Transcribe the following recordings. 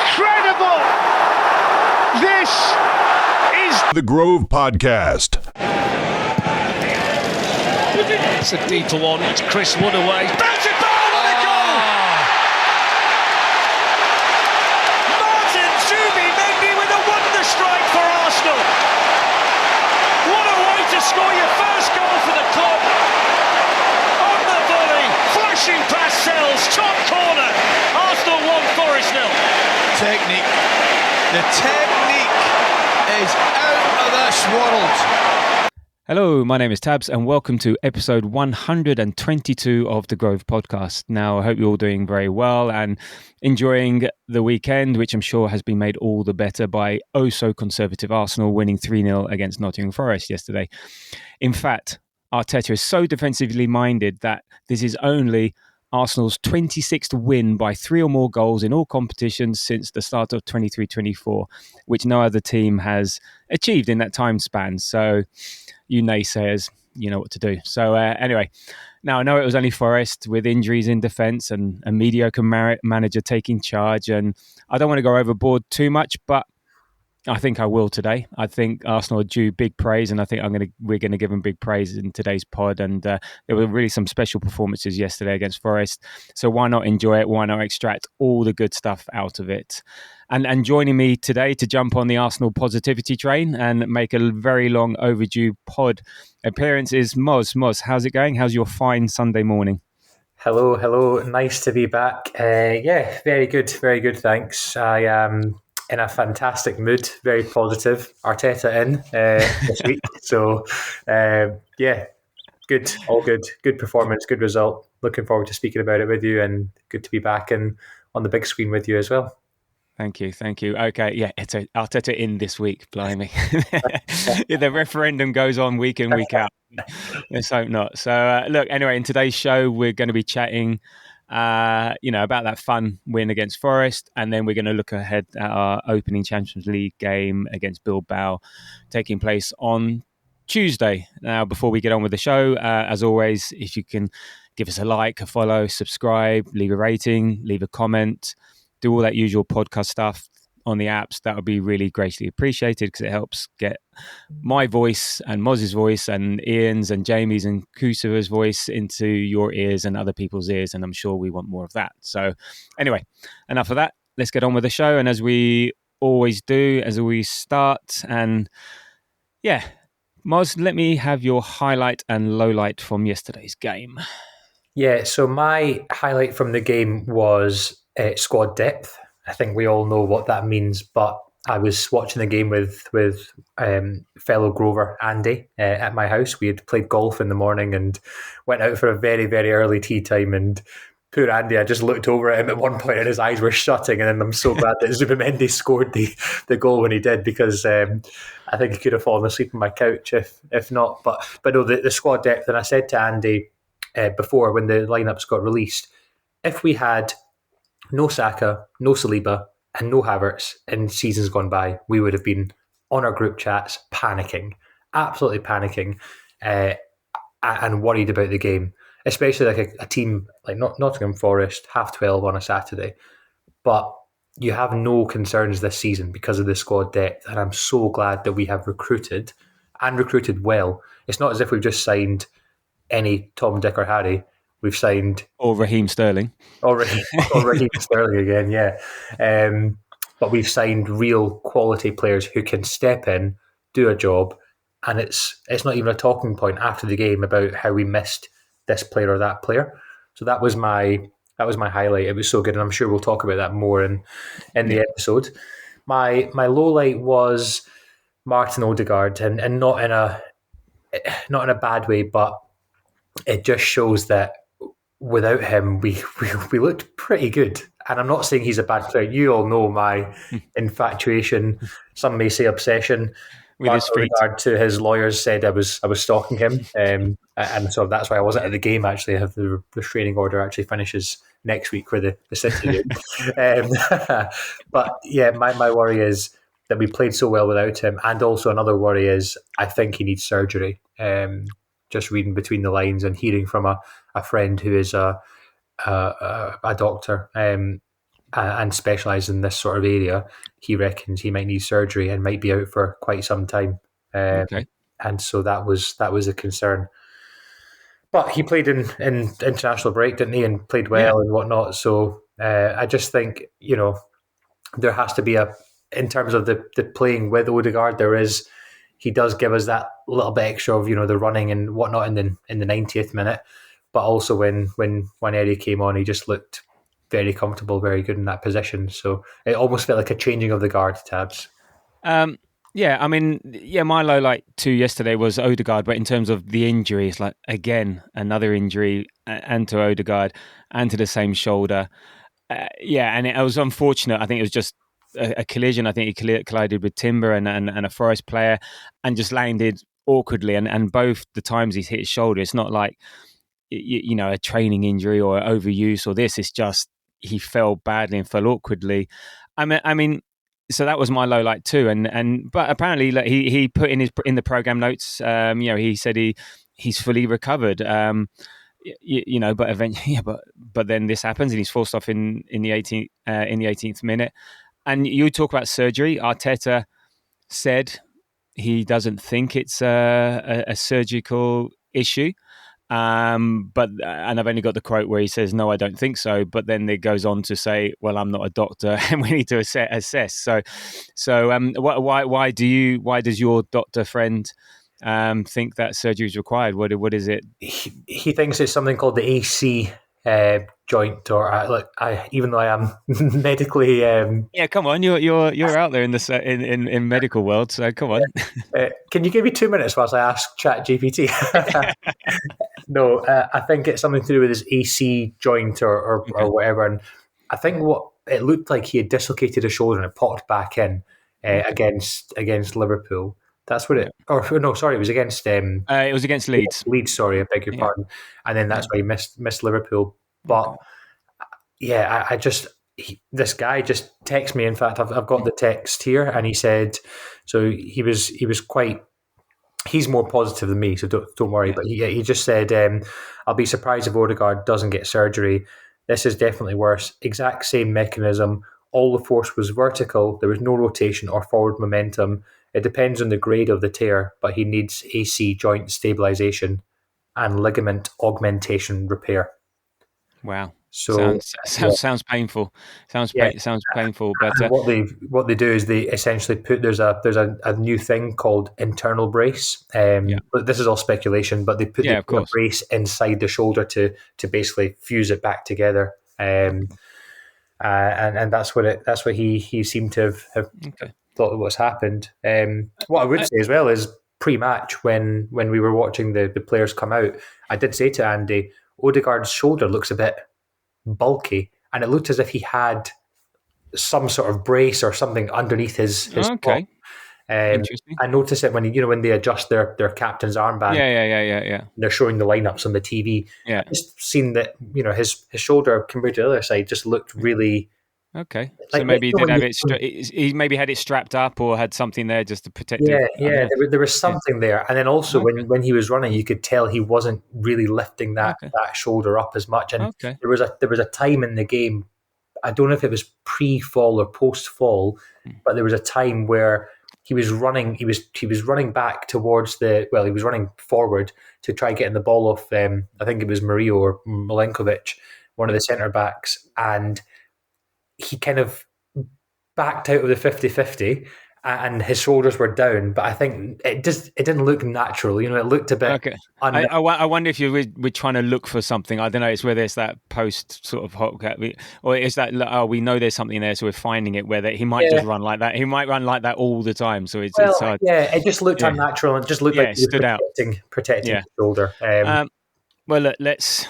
Incredible! This is The Grove Podcast. It's a deeper one. It's Chris Wood away. Belted ball, what a goal! Martin Zubimendi with a wonder strike for Arsenal. What a way to score your first goal for the club. On the volley, flashing past Sells, top corner. Arsenal 1, Forest 0. Technique. The technique is out of this world. Hello, my name is Tabs and welcome to episode 122 of the Grove Podcast. Now, I hope you're all doing very well and enjoying the weekend, which I'm sure has been made all the better by oh-so-conservative Arsenal winning 3-0 against Nottingham Forest yesterday. In fact, Arteta is so defensively minded that this is only Arsenal's 26th win by 3 or more goals in all competitions since the start of 23-24, which no other team has achieved in that time span. So, you naysayers, you know what to do. So anyway, now I know it was only Forest with injuries in defence and a mediocre manager taking charge, and I don't want to go overboard too much, but I think I will today. I think Arsenal are due big praise, and I think we're going to give them big praise in today's pod. And there were really some special performances yesterday against Forest, so why not enjoy it? Why not extract all the good stuff out of it? And joining me today to jump on the Arsenal positivity train and make a very long overdue pod appearance is Moz. Moz, how's it going? How's your fine Sunday morning? Hello. Nice to be back. Yeah, very good, thanks. I am in a fantastic mood, very positive. Arteta in this week. So, yeah, good, all good. Good performance, good result. Looking forward to speaking about it with you, and good to be back and on the big screen with you as well. Thank you. Okay, yeah, it's Arteta in this week, blimey. The referendum goes on week in, week out. Let's hope not. So, look, anyway, in today's show, we're going to be chatting about that fun win against Forest, and then we're going to look ahead at our opening Champions League game against Bilbao, taking place on Tuesday. Now, before we get on with the show, as always, if you can give us a like, a follow, subscribe, leave a rating, leave a comment, do all that usual podcast stuff on the apps, that would be really greatly appreciated, because it helps get my voice and Moz's voice and Ian's and Jamie's and Kusa's voice into your ears and other people's ears, and I'm sure we want more of that. So anyway, enough of that. Let's get on with the show, and as we always do, as we start, and yeah, Moz, let me have your highlight and lowlight from yesterday's game. Yeah, so my highlight from the game was squad depth. I think we all know what that means, but I was watching the game with fellow Grover Andy at my house. We had played golf in the morning and went out for a very, very early tea time, and poor Andy, I just looked over at him at one point and his eyes were shutting, and then I'm so glad that Zubimendi scored the goal when he did, because I think he could have fallen asleep on my couch if not. But no, the squad depth, and I said to Andy before when the lineups got released, if we had no Saka, no Saliba, and no Havertz in seasons gone by, we would have been on our group chats panicking, absolutely panicking, and worried about the game, especially like a team like Nottingham Forest, 12:30 on a Saturday. But you have no concerns this season because of the squad depth, and I'm so glad that we have recruited well. It's not as if we've just signed any Tom, Dick or Harry. We've signed... Or Raheem Sterling. Or Raheem Sterling again, yeah. But we've signed real quality players who can step in, do a job, and it's not even a talking point after the game about how we missed this player or that player. So that was my highlight. It was so good, and I'm sure we'll talk about that more in the episode. My low light was Martin Ødegaard, and not in a bad way, but it just shows that without him, we looked pretty good. And I'm not saying he's a bad player. You all know my infatuation, some may say obsession, with his feet. Regard to his lawyers said I was stalking him, and so that's why I wasn't at the game. Actually, I have the restraining order actually finishes next week for the City game. But yeah, my worry is that we played so well without him, and also another worry is I think he needs surgery. Just reading between the lines and hearing from a friend who is a doctor, and specialises in this sort of area, he reckons he might need surgery and might be out for quite some time. Okay. And so that was a concern. But he played in international break, didn't he, and played well and whatnot. So I just think, there has to be in terms of the playing with Ødegaard, he does give us that little bit extra of, the running and whatnot in the 90th minute. But also when Nwaneri came on, he just looked very comfortable, very good in that position. So it almost felt like a changing of the guard, Tabs. My low light too yesterday was Ødegaard, but in terms of the injury, it's like, again, another injury, and to Ødegaard, and to the same shoulder. And it was unfortunate. I think it was just a collision. I think he collided with Timber and a Forest player and just landed awkwardly. And both the times he's hit his shoulder, it's not like, a training injury or overuse or this. It's just he fell badly and fell awkwardly. I mean, so that was my low light too. But apparently he put in the program notes. He said he's fully recovered. But eventually, but then this happens and he's forced off in the 18th minute. And you talk about surgery. Arteta said he doesn't think it's a surgical issue. And I've only got the quote where he says, "No, I don't think so." But then it goes on to say, "Well, I'm not a doctor, and we need to assess." So, why does your doctor friend think that surgery is required? What is it? He thinks it's something called the AC joint, or even though I am medically. Come on, you're out there in in medical world, so come on. Can you give me 2 minutes whilst I ask ChatGPT? No, I think it's something to do with his AC joint or whatever. And I think what it looked like, he had dislocated his shoulder and it popped back in against Liverpool. That's what it. Or no, sorry, it was against. It was against Leeds. Leeds, sorry, I beg your pardon. And then that's why he missed Liverpool. But this guy just texted me. In fact, I've got the text here, and he said, so he was quite. He's more positive than me, so don't worry. Yeah. But he just said, "I'll be surprised if Ødegaard doesn't get surgery. This is definitely worse. Exact same mechanism. All the force was vertical. There was no rotation or forward momentum. It depends on the grade of the tear, but he needs AC joint stabilization and ligament augmentation repair." Wow. So sounds painful. Sounds painful. But what they do is they essentially put there's a new thing called internal brace. But this is all speculation. But they put a brace inside the shoulder to basically fuse it back together. And that's what he seemed to have thought what's happened. What I would say as well is pre-match when we were watching the players come out, I did say to Andy, Ødegaard's shoulder looks a bit bulky, and it looked as if he had some sort of brace or something underneath his okay. Interesting. I noticed it when they adjust their captain's armband. Yeah. They're showing the lineups on the TV. Yeah. I just seen that his shoulder compared to the other side just looked really. Okay, so maybe he did have it. He maybe had it strapped up or had something there just to protect it. Yeah. There was something there, and then also when he was running, you could tell he wasn't really lifting that shoulder up as much. And there was a time in the game, I don't know if it was pre-fall or post-fall, but there was a time where he was running. He was running back towards he was running forward to try getting the ball off. I think it was Merino or Milenkovic, one of the centre backs, and he kind of backed out of the 50-50 and his shoulders were down, but I think it didn't look natural. It looked a bit. Okay. I wonder if you were trying to look for something. I don't know. It's whether it's that post sort of hot, or is that we know there's something there, so we're finding it. Whether he might just run like that. He might run like that all the time. So it's hard. Yeah, it just looked unnatural and just looked like he was protecting his shoulder. Well, look, let's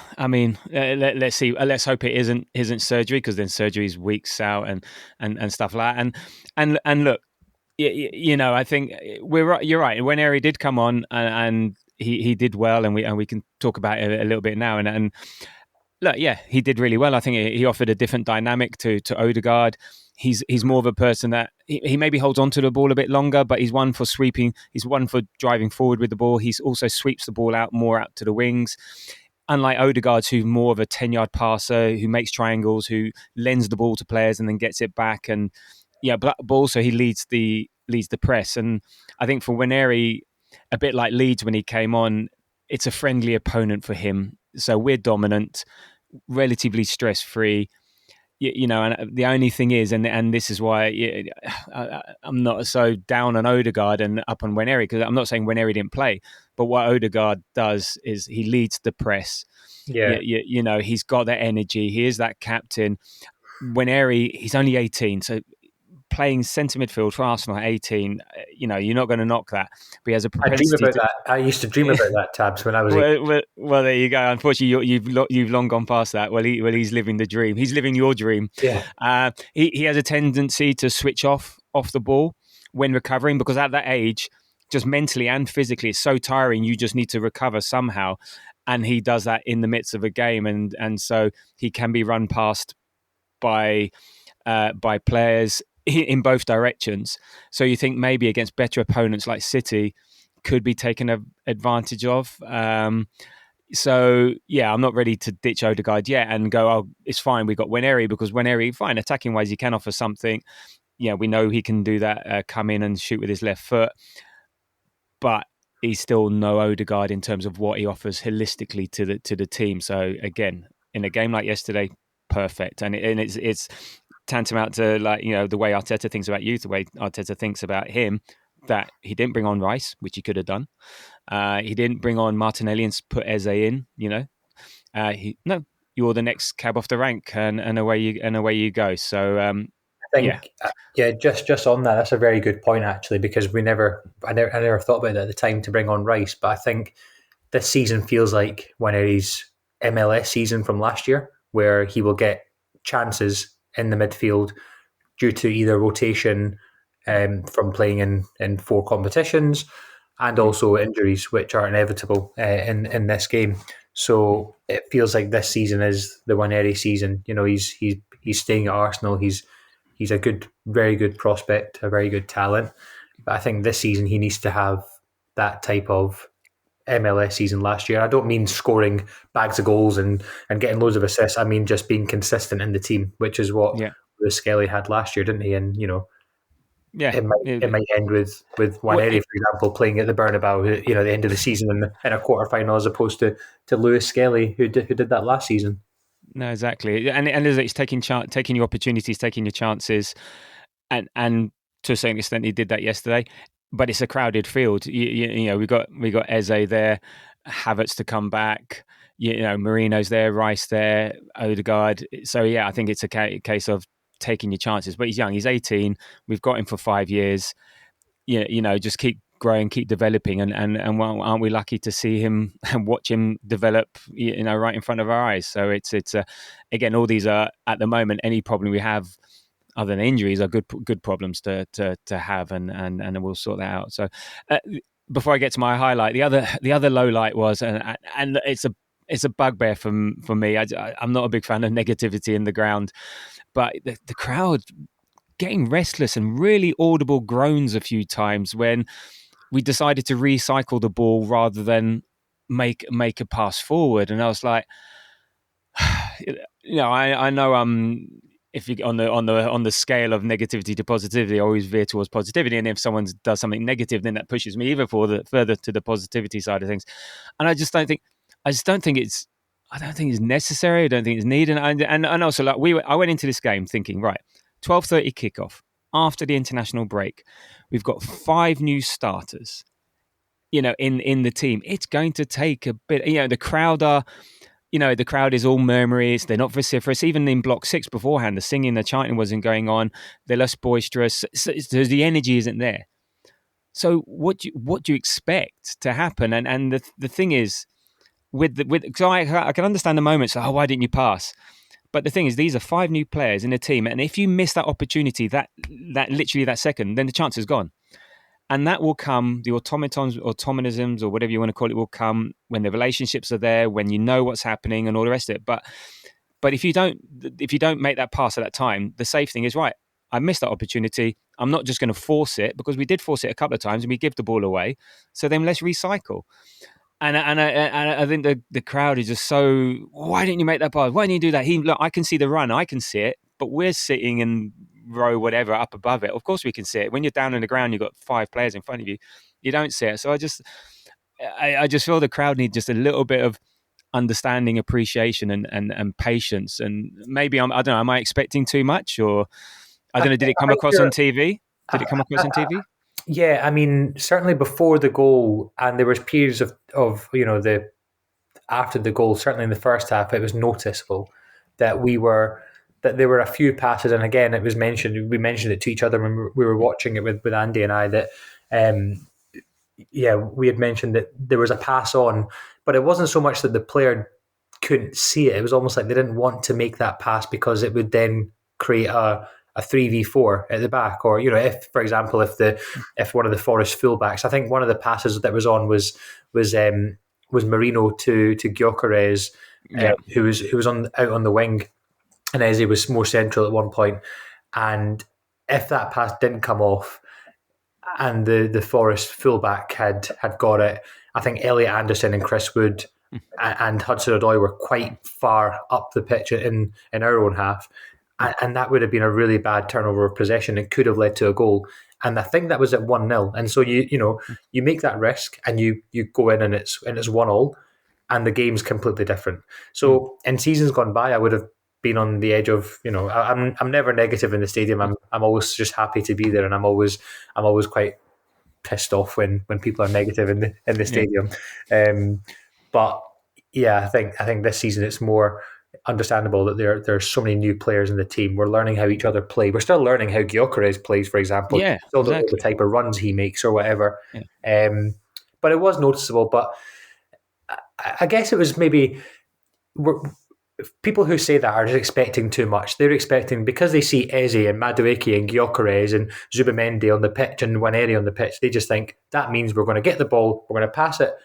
see. Let's hope it isn't surgery, because then surgery is weeks out and stuff like that. And look, I think you're right. Nwaneri did come on and he did well, and we can talk about it a little bit now. And look, he did really well. I think he offered a different dynamic to Ødegaard. He's more of a person that he maybe holds on to the ball a bit longer, but he's one for sweeping. He's one for driving forward with the ball. He's also sweeps the ball more out to the wings. unlike Ødegaard, who's more of a 10-yard passer, who makes triangles, who lends the ball to players and then gets it back. And but also he leads the press. And I think for Nwaneri, a bit like Leeds when he came on, it's a friendly opponent for him. So we're dominant, relatively stress-free. And the only thing is, and this is why I'm not so down on Ødegaard and up on Nwaneri, because I'm not saying Nwaneri didn't play, but what Ødegaard does is he leads the press. Yeah. He's got that energy. He is that captain. Nwaneri, he's only 18, so playing centre midfield for Arsenal at 18, you're not going to knock that. But he has a propensity. I dream about that. I used to dream about that, Tabs, when I was. Well, there you go. Unfortunately, you've long gone past that. Well, he's living the dream. He's living your dream. Yeah. He has a tendency to switch off the ball when recovering, because at that age, just mentally and physically, it's so tiring. You just need to recover somehow, and he does that in the midst of a game, and so he can be run past by players in both directions. So you think maybe against better opponents like City could be taken advantage of. So yeah, I'm not ready to ditch Ødegaard yet and go, oh, it's fine, we got Nwaneri, because Nwaneri, fine, attacking wise, he can offer something. Yeah, we know he can do that, come in and shoot with his left foot, but he's still no Ødegaard in terms of what he offers holistically to the team. So again, in a game like yesterday, perfect, and it's tantamount to, like, the way Arteta thinks about youth, the way Arteta thinks about him, that he didn't bring on Rice, which he could have done. He didn't bring on Martinelli and put Eze in. You're the next cab off the rank, and away you go. So I think, just on that, that's a very good point, actually, because I never thought about it at the time to bring on Rice, but I think this season feels like Nwaneri's MLS season from last year, where he will get chances in the midfield due to either rotation from playing in 4 competitions, and also injuries, which are inevitable in this game. So it feels like this season is the Nwaneri season. He's staying at Arsenal. He's a very good prospect, a very good talent. But I think this season he needs to have that type of MLS season last year. I don't mean scoring bags of goals and getting loads of assists. I mean just being consistent in the team, which is what Skelly had last year, didn't he? And it might end with Nwaneri, for example, playing at the Bernabeu, at the end of the season in a quarterfinal, as opposed to Lewis Skelly, who did that last season. No, exactly, and it's taking your opportunities, taking your chances, and to a certain extent he did that yesterday. But it's a crowded field. We got Eze there, Havertz to come back. Merino's there, Rice there, Ødegaard. So yeah, I think it's a case of taking your chances. But he's young. He's 18. We've got him for 5 years. Just keep growing, keep developing, and aren't we lucky to see him and watch him develop? Right in front of our eyes. So it's again, all these are, at the moment, any problem we have, other than injuries, are good problems to have, and we'll sort that out. So before I get to my highlight, the other low light was, and it's a bugbear for me. I'm not a big fan of negativity in the ground, but the crowd getting restless and really audible groans a few times when we decided to recycle the ball rather than make a pass forward. And I was like, I know if you on the scale of negativity to positivity, I always veer towards positivity. And if someone does something negative, then that pushes me even further to the positivity side of things. And I don't think it's necessary. I don't think it's needed. And also, I went into this game thinking, right, 12:30 kickoff after the international break. We've got 5 new starters, in the team. It's going to take a bit. The crowd are. The crowd is all murmury. They're not vociferous. Even in Block 6 beforehand, the singing, the chanting wasn't going on. They're less boisterous. So the energy isn't there. So what do you expect to happen? And the thing is, so I can understand the moments. Oh, why didn't you pass? But the thing is, these are 5 new players in a team, and if you miss that opportunity, that literally that second, then the chance is gone. And that will come, the automatisms, or whatever you want to call it, will come when the relationships are there, when you know what's happening and all the rest of it. But if you don't make that pass at that time, the safe thing is, right, I missed that opportunity. I'm not just going to force it, because we did force it a couple of times and we give the ball away. So then let's recycle. And I think the crowd is just so. Why didn't you make that pass? Why didn't you do that? Look, I can see the run. I can see it, but we're sitting in row whatever up above it. Of course, we can see it. When you're down on the ground, you've got 5 players in front of you. You don't see it. So I just feel the crowd need just a little bit of understanding, appreciation, and patience. And maybe I don't know. Am I expecting too much, or I don't know? Did it come across on TV? Did it come across on TV? Yeah, I mean, certainly before the goal, and there was periods of the after the goal. Certainly in the first half, it was noticeable that there were a few passes, and again, it was mentioned. We mentioned it to each other when we were watching it with Andy and I. That we had mentioned that there was a pass on, but it wasn't so much that the player couldn't see it. It was almost like they didn't want to make that pass because it would then create a 3v4 at the back, or if, for example, if one of the Forest fullbacks, I think one of the passes that was on was Merino to Gyökeres, who was out on the wing, and Eze was more central at one point. And if that pass didn't come off, and the Forest fullback had got it, I think Elliot Anderson and Chris Wood and Hudson-Odoi were quite far up the pitch in our own half. And that would have been a really bad turnover of possession and could have led to a goal. And I think that was at 1-0. And so you make that risk and you go in and it's 1-1, and the game's completely different. So in seasons gone by, I would have been on the edge of, I'm never negative in the stadium. I'm always just happy to be there, and I'm always quite pissed off when people are negative in the stadium. But yeah, I think this season it's more understandable that there are so many new players in the team. We're learning how each other play. We're still learning how Gyökeres plays, for example. Yeah, still don't know the type of runs he makes or whatever. Yeah. But it was noticeable. But I guess it was maybe people who say that are just expecting too much. They're expecting, because they see Eze and Madueke and Gyökeres and Zubimendi on the pitch and Nwaneri on the pitch, they just think that means we're going to get the ball, we're going to pass it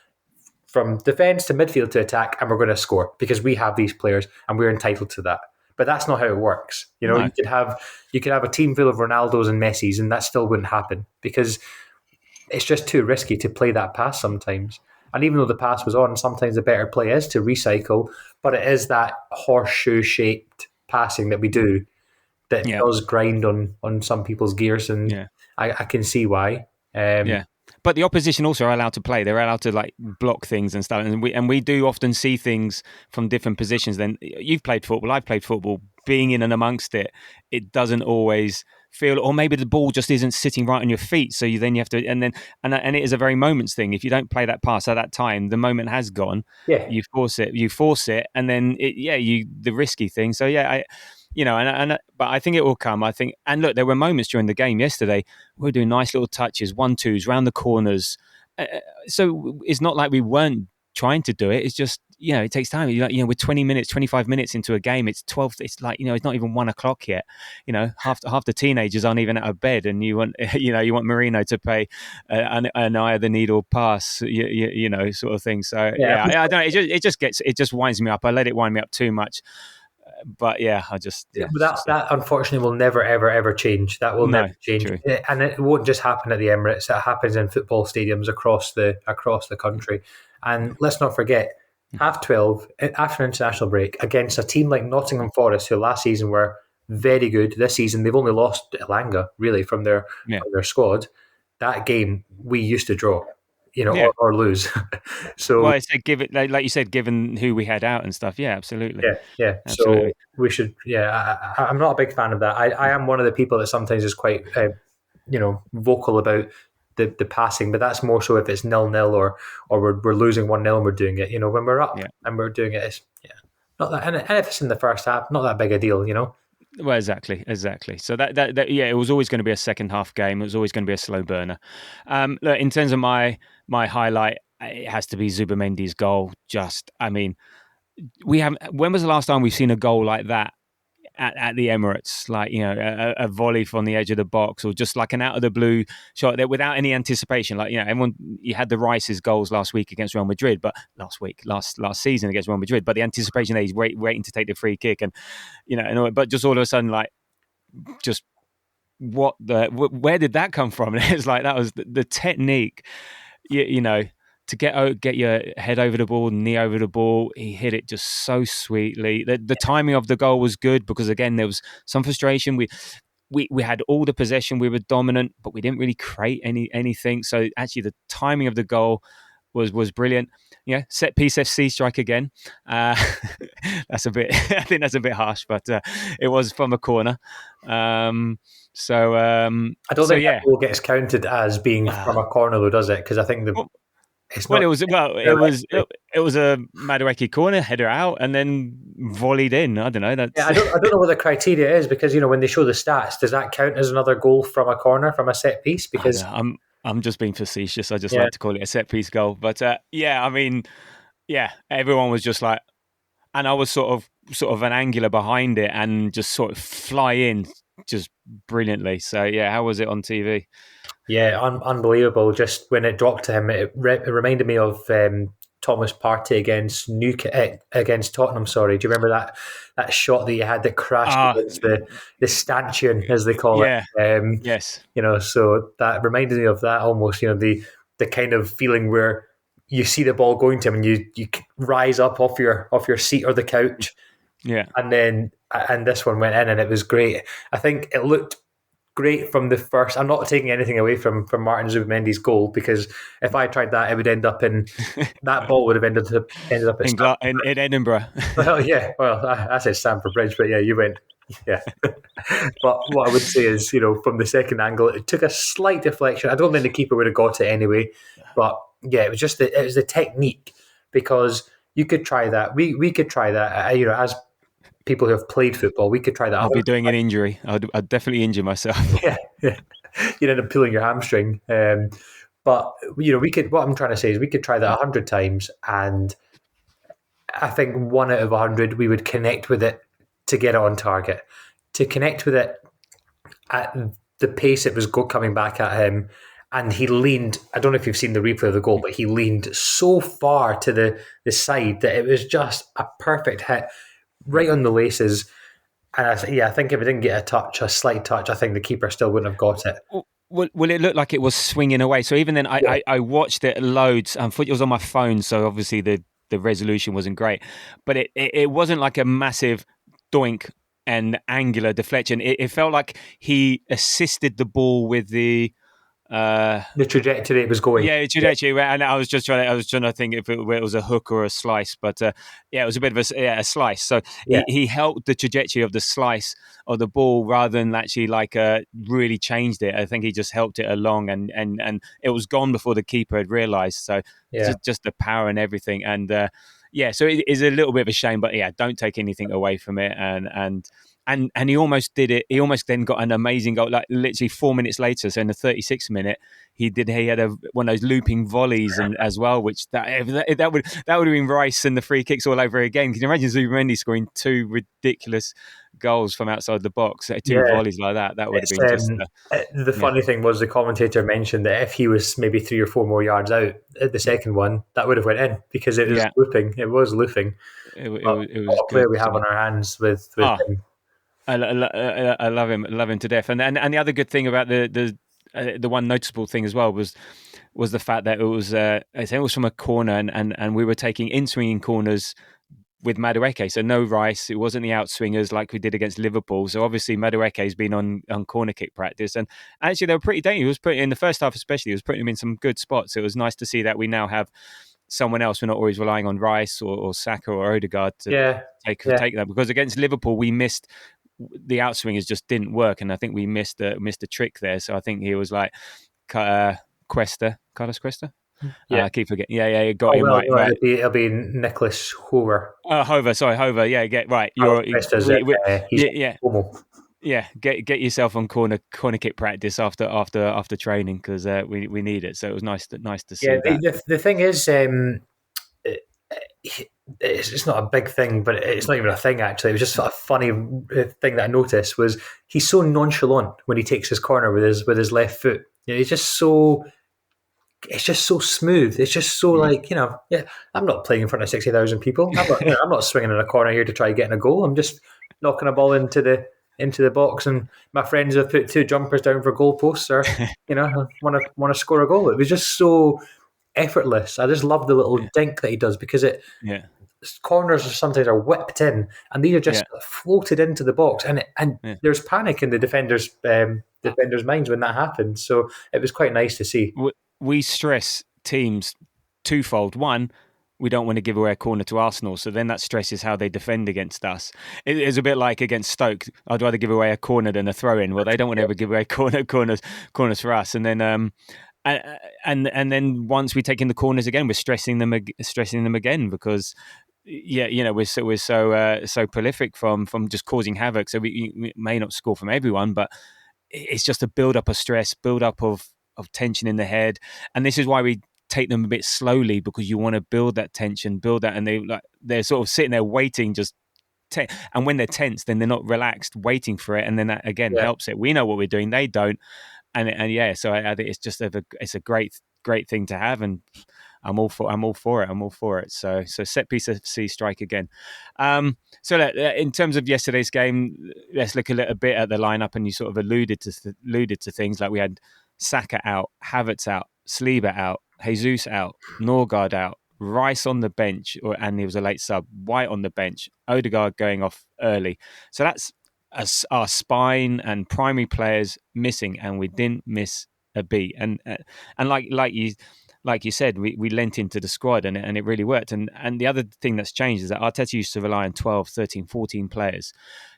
from defence to midfield to attack, and we're going to score because we have these players and we're entitled to that. But that's not how it works. No. You could have a team full of Ronaldos and Messis, and that still wouldn't happen because it's just too risky to play that pass sometimes. And even though the pass was on, sometimes the better play is to recycle, but it is that horseshoe-shaped passing that we do that does grind on some people's gears, and I can see why. But the opposition also are allowed to play. They're allowed to block things and stuff, and we do often see things from different positions. Then you've played football, I've played football. Being in and amongst it, it doesn't always feel, or maybe the ball just isn't sitting right on your feet. So you have to, and it is a very moments thing. If you don't play that pass at that time, the moment has gone. Yeah, you force it, and then the risky thing. So but I think it will come. I think, and look, there were moments during the game yesterday we were doing nice little touches, 1-2s round the corners. So it's not like we weren't trying to do it. It's just, it takes time. We're 20 minutes, 25 minutes into a game. It's 12. It's like, it's not even 1 o'clock yet. Half the teenagers aren't even out of bed, and you want Merino to play an eye of the needle pass, sort of thing. So I don't. It just winds me up. I let it wind me up too much. But that unfortunately will never ever change. That will never change, true. And it won't just happen at the Emirates. It happens in football stadiums across the country. And let's not forget, 12:30 after international break against a team like Nottingham Forest, who last season were very good. This season they've only lost Elanga really from their squad. That game we used to draw. Or lose. So, well, it's like you said, given who we had out and stuff. Yeah, absolutely. Yeah. Absolutely. So we should. Yeah, I'm not a big fan of that. I am one of the people that sometimes is quite, vocal about the passing, but that's more so if it's 0-0 or we're losing 1-0 and we're doing it. When we're up and we're doing it, it's not that. And if it's in the first half, not that big a deal. Well, exactly. So that it was always going to be a second half game. It was always going to be a slow burner. Look, in terms of my highlight, it has to be Zubimendi's goal. When was the last time we've seen a goal like that at the Emirates? Like, a volley from the edge of the box, or just like an out of the blue shot there without any anticipation. Like, everyone, you had the Rice's goals last week against Real Madrid, but last season against Real Madrid, but the anticipation that he's waiting to take the free kick and, but just all of a sudden, like, just where did that come from? And it's like, that was the technique, to get your head over the ball, knee over the ball. He hit it just so sweetly. The timing of the goal was good because again there was some frustration. We had all the possession, we were dominant, but we didn't really create anything. So actually, the timing of the goal was brilliant. Yeah, set piece FC strike again. That's a bit. I think that's a bit harsh, but it was from a corner. I don't think that goal gets counted as being from a corner, though, does it? Because I think it was a Madueke corner header out and then volleyed in. I don't know. I don't know what the criteria is because when they show the stats, does that count as another goal from a corner, from a set piece? Because I'm just being facetious. I just like to call it a set piece goal. But everyone was just like, and I was sort of an angular behind it and just sort of fly in just brilliantly. So yeah, how was it on TV? Yeah, unbelievable. Just when it dropped to him, it reminded me of Thomas Partey against Tottenham. Sorry, do you remember that shot that you had that crashed against the stanchion, as they call it? Yes. So that reminded me of that almost. The kind of feeling where you see the ball going to him and you rise up off your seat or the couch. Yeah, and this one went in and it was great. I think it looked great from the first. I'm not taking anything away from Martin Zubimendi's goal because if I tried that, it would end up in that ball would have ended up in Edinburgh. Well, yeah. Well, I said Stamford Bridge, but yeah, you went. Yeah. But what I would say is, from the second angle, it took a slight deflection. I don't think the keeper would have got it anyway. But yeah, it was just the technique because you could try that. We could try that. As people who have played football, we could try that. I'll be doing an injury. I'd definitely injure myself. Yeah. You'd end up pulling your hamstring. But we could. What I'm trying to say is, we could try that 100 times, and I think 1 out of 100 we would connect with it to get it on target. To connect with it at the pace it was coming back at him, and he leaned. I don't know if you've seen the replay of the goal, but he leaned so far to the side that it was just a perfect hit. Right on the laces, and I think if it didn't get a slight touch, I think the keeper still wouldn't have got it. Well, it looked like it was swinging away. So even then, I watched it loads. It was on my phone, so obviously the resolution wasn't great. But it wasn't like a massive doink and angular deflection. It felt like he assisted the ball with the trajectory it was going. Yeah, trajectory. And I was trying to think if it was a hook or a slice, but it was a bit of a slice. So he helped the trajectory of the slice of the ball rather than actually really changed it. I think he just helped it along, and it was gone before the keeper had realised. So just the power and everything, and so it is a little bit of a shame, but don't take anything away from it, and he almost did it. He almost then got an amazing goal, like literally 4 minutes later. So in the 36th minute, he had one of those looping volleys and as well, which that would have been Rice and the free kicks all over again. Can you imagine Zubimendi scoring 2 ridiculous goals from outside the box, 2 volleys like that? That would have been just. The funny thing was the commentator mentioned that if he was maybe 3 or 4 more yards out at the second one, that would have went in because it was looping. It was looping. It was what a player we have on our hands with him. I love him to death. And the other good thing about the one noticeable thing as well was the fact that it was I think it was from a corner and we were taking in-swinging corners with Madueke, so no Rice. It wasn't the outswingers like we did against Liverpool. So obviously Madueke's been on corner kick practice, and actually they were pretty dangerous. He was putting in the first half, especially. He was putting them in some good spots. It was nice to see that we now have someone else. We're not always relying on Rice or Saka or Ødegaard to take that, because against Liverpool we missed. The outswingers just didn't work, and I think we missed a trick there. So I think he was like Carlos Cuesta. I keep forgetting. Yeah, got him right. It'll be Nicholas Hover. Hover. Get right. Get yourself on corner kick practice after training, because we need it. So it was nice to see. The thing is, it's not a big thing, but it's not even a thing actually. It was just a funny thing that I noticed was he's so nonchalant when he takes his corner with his left foot. It's just so smooth. It's just so I'm not playing in front of 60,000 people. I'm not swinging in a corner here to try and get in a goal. I'm just knocking a ball into the box, and my friends have put 2 jumpers down for goalposts, or want to score a goal. It was just so. effortless. I just love the little dink that he does because Yeah. corners sometimes are whipped in, and these are just floated into the box, and there's panic in the defenders' minds when that happens. So it was quite nice to see. We stress teams twofold. One, we don't want to give away a corner to Arsenal, so then that stresses how they defend against us. It's a bit like against Stoke. I'd rather give away a corner than a throw-in. Well, they don't want to ever give away corners for us, and then and then once we take in the corners again, we're stressing them again because. Yeah, we're so prolific from just causing havoc. So we may not score from everyone, but it's just a build up of stress, build up of tension in the head, and this is why we take them a bit slowly because you want to build that tension, and they're sort of sitting there waiting, and when they're tense, then they're not relaxed, waiting for it, and then that again helps it. We know what we're doing, they don't, and so I think it's just it's a great thing to have, and I'm all for it. So set piece FC strike again. So in terms of yesterday's game, let's look a little bit at the lineup, and you sort of alluded to things like we had Saka out, Havertz out, Saliba out, Jesus out, Norgard out, Rice on the bench, and he was a late sub, White on the bench, Ødegaard going off early. So that's our spine and primary players missing, and we didn't miss a beat. And like you said, we lent into the squad and it really worked. And the other thing that's changed is that Arteta used to rely on 12, 13, 14 players,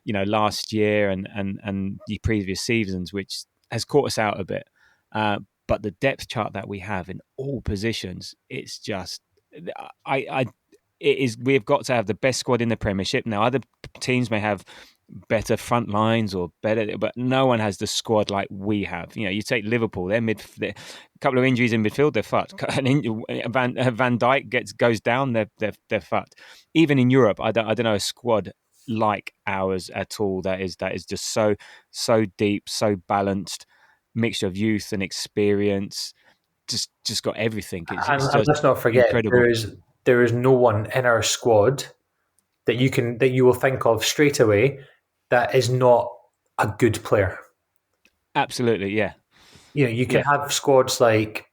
last year and the previous seasons, which has caught us out a bit. But the depth chart that we have in all positions, it's just, we've got to have the best squad in the Premiership. Now, other teams may have better front lines or better, but no one has the squad like we have. You take Liverpool, they're a couple of injuries in midfield, they're fucked. Van Dijk goes down, they're fucked. Even in Europe, I don't know a squad like ours at all that is just so deep, so balanced, mixture of youth and experience. Just got everything. And let's not forget, incredible. There is no one in our squad that you will think of straight away that is not a good player. Absolutely, yeah. You can have squads like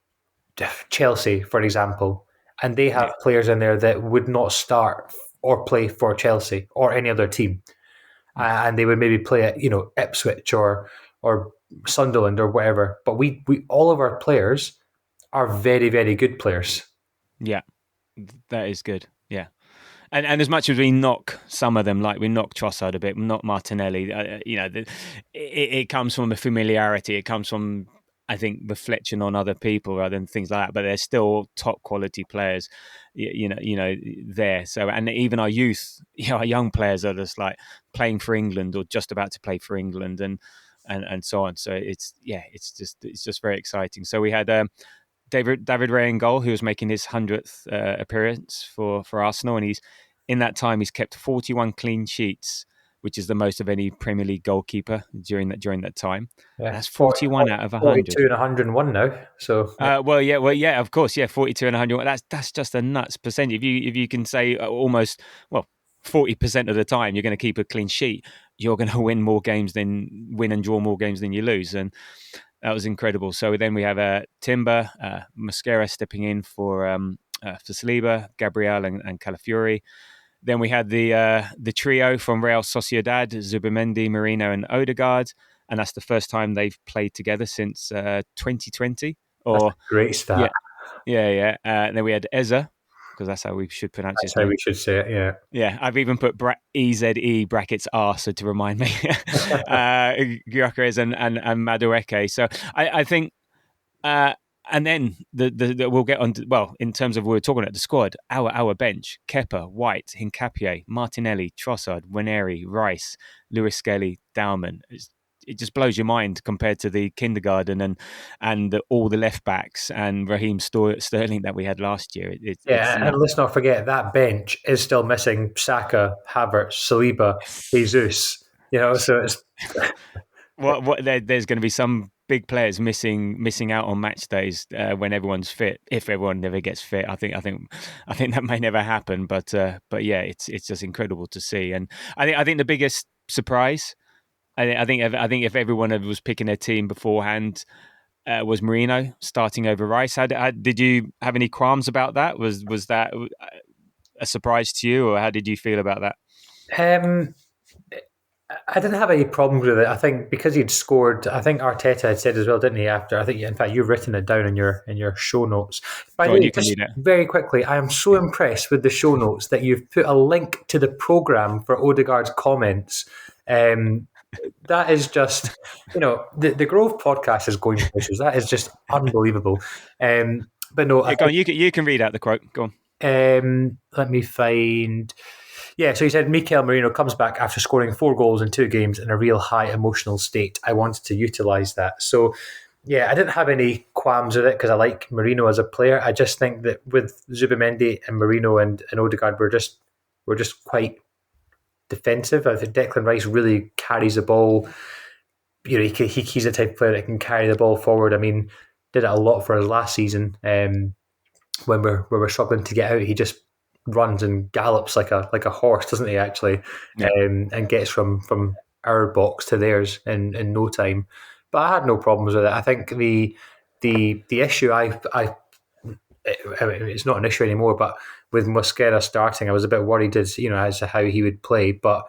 Chelsea, for example, and they have players in there that would not start or play for Chelsea or any other team, and they would maybe play at Ipswich or Sunderland or whatever. But we all of our players are very, very good players. Yeah, that is good. Yeah. And as much as we knock some of them, like we knock Trossard a bit, not Martinelli, it comes from a familiarity. It comes from, I think, reflection on other people rather than things like that. But they're still top quality players, there. So, and even our youth, our young players are just like playing for England or just about to play for England, and so on. So it's just very exciting. So we had David Ray in goal, who was making his 100th appearance for Arsenal, and he's in that time he's kept 41 clean sheets, which is the most of any Premier League goalkeeper during that time. Yeah. That's 41 out of 100. 42 and 101 now. So of course, 42 and 101. That's just a nuts percentage. If you can say almost 40% of the time you're going to keep a clean sheet, you're going to win and draw more games than you lose, and that was incredible. So then we have Timber, Mosquera stepping in for Saliba, Gabriel and Calafiori. Then we had the trio from Real Sociedad, Zubimendi, Merino and Ødegaard, and that's the first time they've played together since 2020. That's a great start. Yeah. Then we had Eze, because that's how we should pronounce his name. That's how we should say it, yeah. Yeah, I've even put EZE brackets R, so to remind me. Gyökeres and Madueke. So I think, and then we'll get on to, in terms of we were talking about the squad, our bench, Kepa, White, Hincapié, Martinelli, Trossard, Nwaneri, Rice, Lewis Skelly, Dauman. It just blows your mind compared to the kindergarten and all the left backs and Raheem Sterling that we had last year. And let's not forget that bench is still missing Saka, Havertz, Saliba, Jesus. So it's there's going to be some big players missing out on match days when everyone's fit. If everyone never gets fit, I think that may never happen. But yeah, it's just incredible to see. And I think the biggest surprise. I think if everyone was picking their team beforehand, was Merino starting over Rice. Did you have any qualms about that? Was that a surprise to you, or how did you feel about that? I didn't have any problems with it. I think because he'd scored, I think Arteta had said as well, didn't he? After, I think, in fact, you've written it down in your show notes. By the way, just very quickly, I am so impressed with the show notes that you've put a link to the programme for Ødegaard's comments. That is just, the Grove podcast is going places. That is just unbelievable. But no, go on, you can read out the quote. Go on. Let me find. Yeah, so he said, Mikel Merino comes back after scoring 4 goals in 2 games in a real high emotional state. I wanted to utilise that. So, yeah, I didn't have any qualms with it because I like Merino as a player. I just think that with Zubimendi and Merino and Ødegaard, we're just quite defensive. I think Declan Rice really carries the ball. He's the type of player that can carry the ball forward. I mean, did it a lot for us last season. When we're struggling to get out, he just runs and gallops like a horse, doesn't he? Actually, yeah. And gets from our box to theirs in no time. But I had no problems with it. I think the issue it's not an issue anymore. But with Mosquera starting, I was a bit worried as to how he would play. But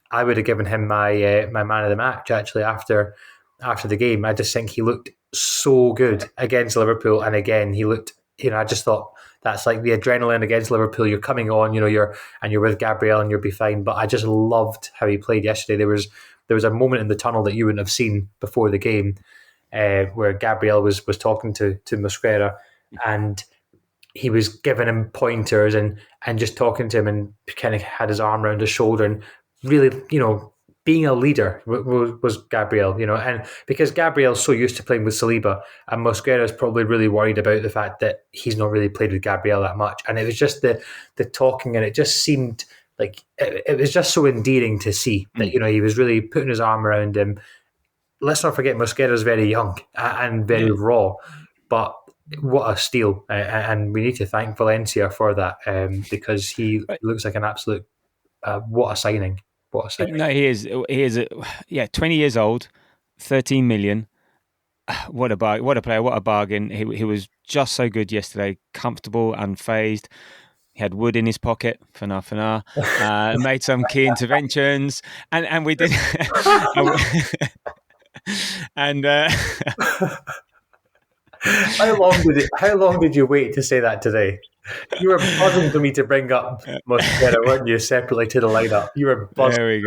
I would have given him my man of the match actually after the game. I just think he looked so good against Liverpool, and again he looked. I just thought. That's like the adrenaline against Liverpool. You're coming on, you're with Gabriel and you'll be fine. But I just loved how he played yesterday. There was a moment in the tunnel that you wouldn't have seen before the game, where Gabriel was talking to Mosquera, and he was giving him pointers and just talking to him, and kind of had his arm around his shoulder, and really, being a leader was Gabriel, and because Gabriel's so used to playing with Saliba, and Mosquera's probably really worried about the fact that he's not really played with Gabriel that much. And it was just the talking, and it just seemed like it was just so endearing to see that, he was really putting his arm around him. Let's not forget Mosquera's very young and very raw, but what a steal. And we need to thank Valencia for that, because he looks like an absolute, what a signing. No, he is 20 years old, 13 million. What a player, what a bargain. He was just so good yesterday, comfortable, unfazed. He had wood in his pocket, Fana. Made some key interventions, and we did. And how long did you wait to say that today? You were buzzing for me to bring up Mosquera, weren't you, separately to the lineup? You were buzzing.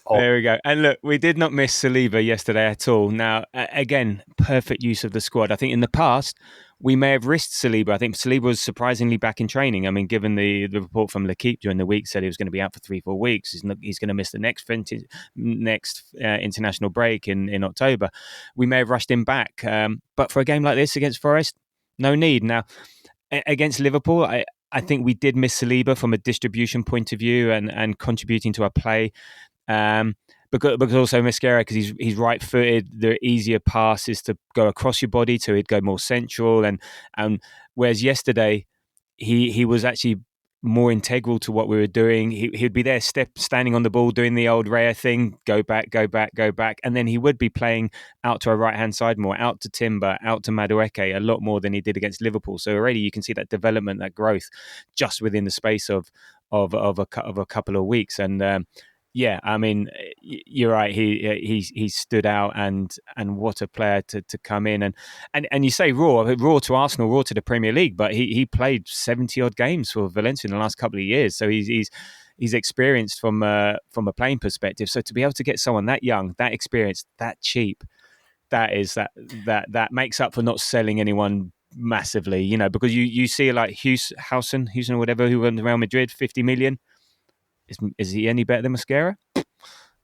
There we go. And look, we did not miss Saliba yesterday at all. Now, again, perfect use of the squad. I think in the past, we may have risked Saliba. I think Saliba was surprisingly back in training. I mean, given the report from L'Equipe during the week said he was going to be out for 3-4 weeks. He's going to miss the next international break in October. We may have rushed him back. But for a game like this against Forest, no need. Now, against Liverpool, I think we did miss Saliba from a distribution point of view and contributing to our play. Because also Mosquera, because he's right-footed, the easier pass is to go across your body, so he'd go more central. And whereas yesterday, he was actually more integral to what we were doing. He'd be there, standing on the ball, doing the old Raya thing, go back, and then he would be playing out to our right-hand side more, out to Timber, out to Madueke, a lot more than he did against Liverpool. So already you can see that development, that growth, just within the space of a couple of weeks. And yeah, I mean, you're right. He stood out, and what a player to come in and you say raw to Arsenal, raw to the Premier League, but he played 70 odd games for Valencia in the last couple of years, so he's experienced from a playing perspective. So to be able to get someone that young, that experienced, that cheap, that makes up for not selling anyone massively, because you see like Housen or whatever, who went to Real Madrid, 50 million. Is he any better than Mosquera?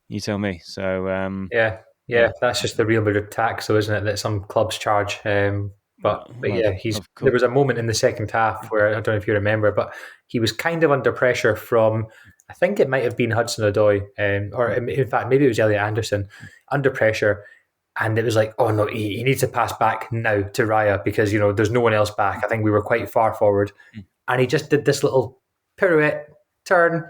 You tell me. So yeah, that's just the Real Madrid tax, though, isn't it? That some clubs charge. But yeah, there was a moment in the second half where, I don't know if you remember, but he was kind of under pressure from, I think it might have been Hudson-Odoi, or in fact maybe it was Elliot Anderson, under pressure, and it was like, oh no, he needs to pass back now to Raya because there's no one else back. I think we were quite far forward, and he just did this little pirouette turn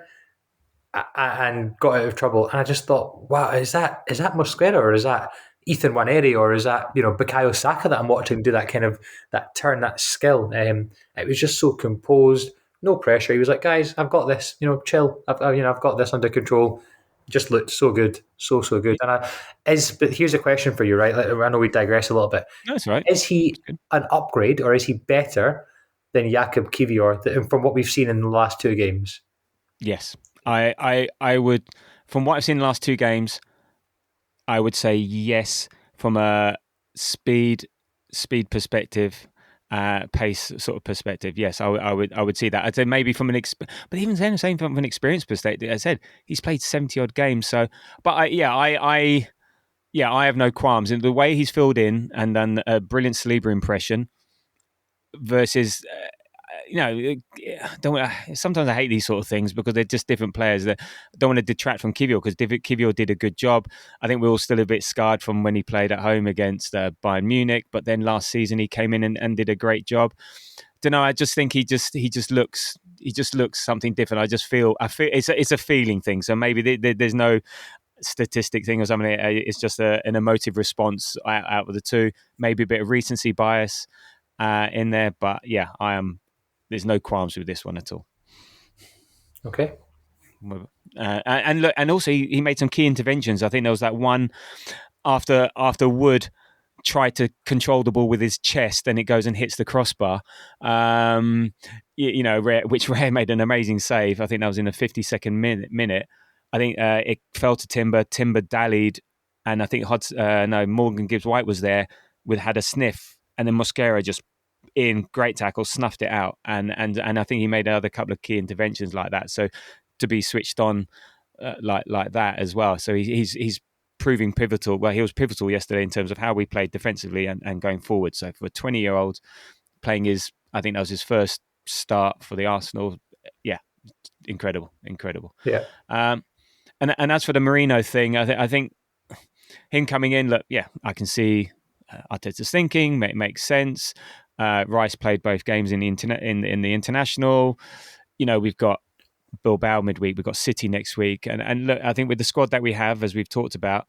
and got out of trouble. And I just thought, wow, is that Mosquera, or is that Ethan Nwaneri, or is that Bukayo Saka that I'm watching do that kind of that turn, that skill? It was just so composed, no pressure. He was like, guys, I've got this. Chill. I've got this under control. Just looked so good, so good. But here's a question for you, right? I know we digress a little bit. No, that's right. Is he an upgrade, or is he better than Jakub Kiwior from what we've seen in the last 2 games? Yes, I would. From what I've seen in the last 2 games, I would say yes. From a speed perspective, pace sort of perspective, yes, I would see that. I'd say maybe from but even then, same from an experience perspective. I said he's played 70 odd games, so. But I have no qualms in the way he's filled in and done a brilliant Saliba impression versus. Sometimes I hate these sort of things because they're just different players. That don't want to detract from Kiwior, because Kiwior did a good job. I think we're all still a bit scarred from when he played at home against Bayern Munich, but then last season he came in and did a great job. Don't know. I just think he just looks something different. I feel it's a feeling thing. So maybe there's no statistic thing or something. It's just an emotive response out of the two. Maybe a bit of recency bias in there, but yeah, there's no qualms with this one at all. Okay. And look, and also he made some key interventions. I think there was that one after Wood tried to control the ball with his chest, and it goes and hits the crossbar. Which Rare made an amazing save. I think that was in the 52nd minute. I think it fell to Timber. Timber dallied, and I think Morgan Gibbs-White was there had a sniff, and then Mosquera just in great tackle snuffed it out, and I think he made another couple of key interventions like that. So to be switched on like that as well. So he's proving pivotal. Well, he was pivotal yesterday in terms of how we played defensively and going forward. So for a 20-year-old playing I think that was his first start for the Arsenal. Yeah, incredible. Yeah. And as for the Merino thing, I think him coming in, look, yeah, I can see Arteta's thinking. Makes sense. Rice played both games in the international. We've got Bilbao midweek. We've got City next week, and look, I think with the squad that we have, as we've talked about,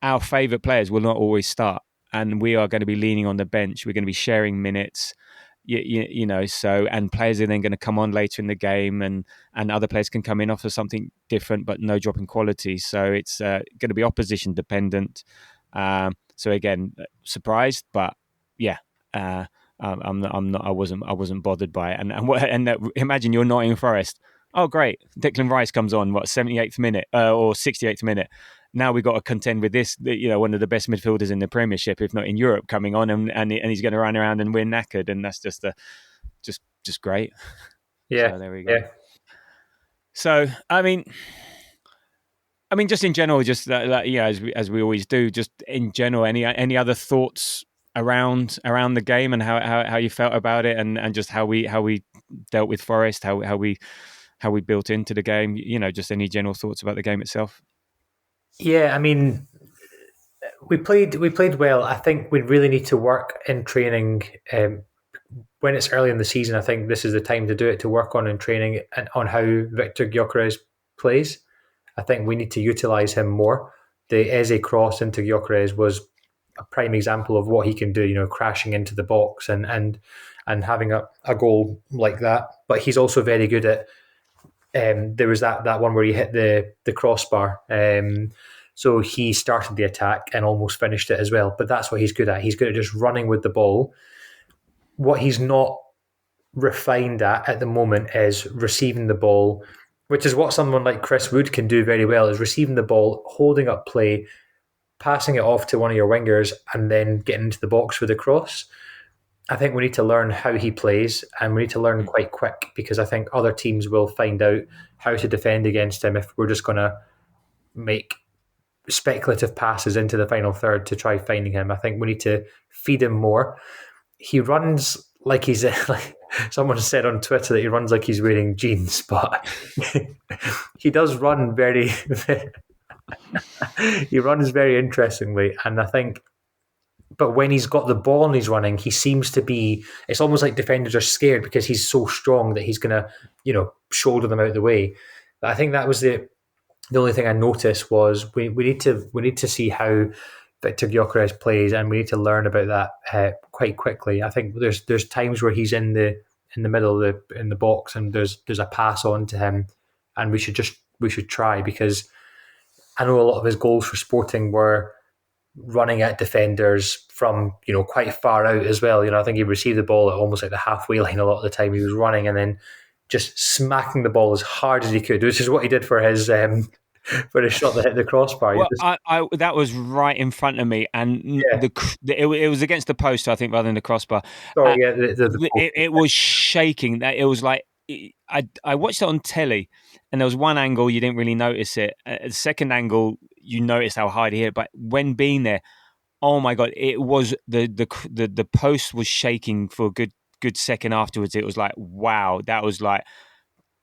our favourite players will not always start, and we are going to be leaning on the bench. We're going to be sharing minutes. So, and players are then going to come on later in the game, and other players can come in offer something different, but no drop in quality. So it's going to be opposition dependent. So again, surprised, but yeah, I'm not. I wasn't bothered by it. And imagine you're Nottingham Forest. Oh, great! Declan Rice comes on 78th minute or 68th minute. Now we've got to contend with this. One of the best midfielders in the Premiership, if not in Europe, coming on, and he's going to run around and we're knackered, and that's just great. Yeah. So there we go. Yeah. So I mean, just in general, just as we always do, just in general, any other thoughts around the game and how you felt about it, and just how we dealt with Forest, how we built into the game, just any general thoughts about the game itself? Yeah, I mean, we played well. I think we really need to work in training. When it's early in the season, I think this is the time to do it, to work on in training and on how Victor Gyökeres plays. I think we need to utilise him more. The Eze cross into Gyökeres was a prime example of what he can do, crashing into the box and having a goal like that. But he's also very good at, there was that one where he hit the crossbar. So he started the attack and almost finished it as well. But that's what he's good at. He's good at just running with the ball. What he's not refined at the moment is receiving the ball, which is what someone like Chris Wood can do very well, is receiving the ball, holding up play, passing it off to one of your wingers, and then getting into the box with a cross. I think we need to learn how he plays, and we need to learn quite quick, because I think other teams will find out how to defend against him if we're just going to make speculative passes into the final third to try finding him. I think we need to feed him more. He runs like he's like someone said on Twitter that he runs like he's wearing jeans, but he does run very he runs very interestingly, and I think, but when he's got the ball and he's running, he seems to be, it's almost like defenders are scared because he's so strong that he's going to, shoulder them out of the way. But I think that was the only thing I noticed was we need to see how Victor Gyökeres plays, and we need to learn about that quite quickly. I think there's times where he's in the middle of in the box, and there's a pass on to him, and we should try, because I know a lot of his goals for Sporting were running at defenders from quite far out as well. I think he received the ball at almost like the halfway line a lot of the time. He was running and then just smacking the ball as hard as he could, which is what he did for his shot that hit the crossbar. Well, that was right in front of me, and it was against the post, I think, rather than the crossbar. Sorry, it was shaking. It was like I watched it on telly, and there was one angle you didn't really notice it. The second angle, you noticed how hard he hit, but when being there, oh my god, it was the post was shaking for a good second afterwards. It was like, wow, that was like,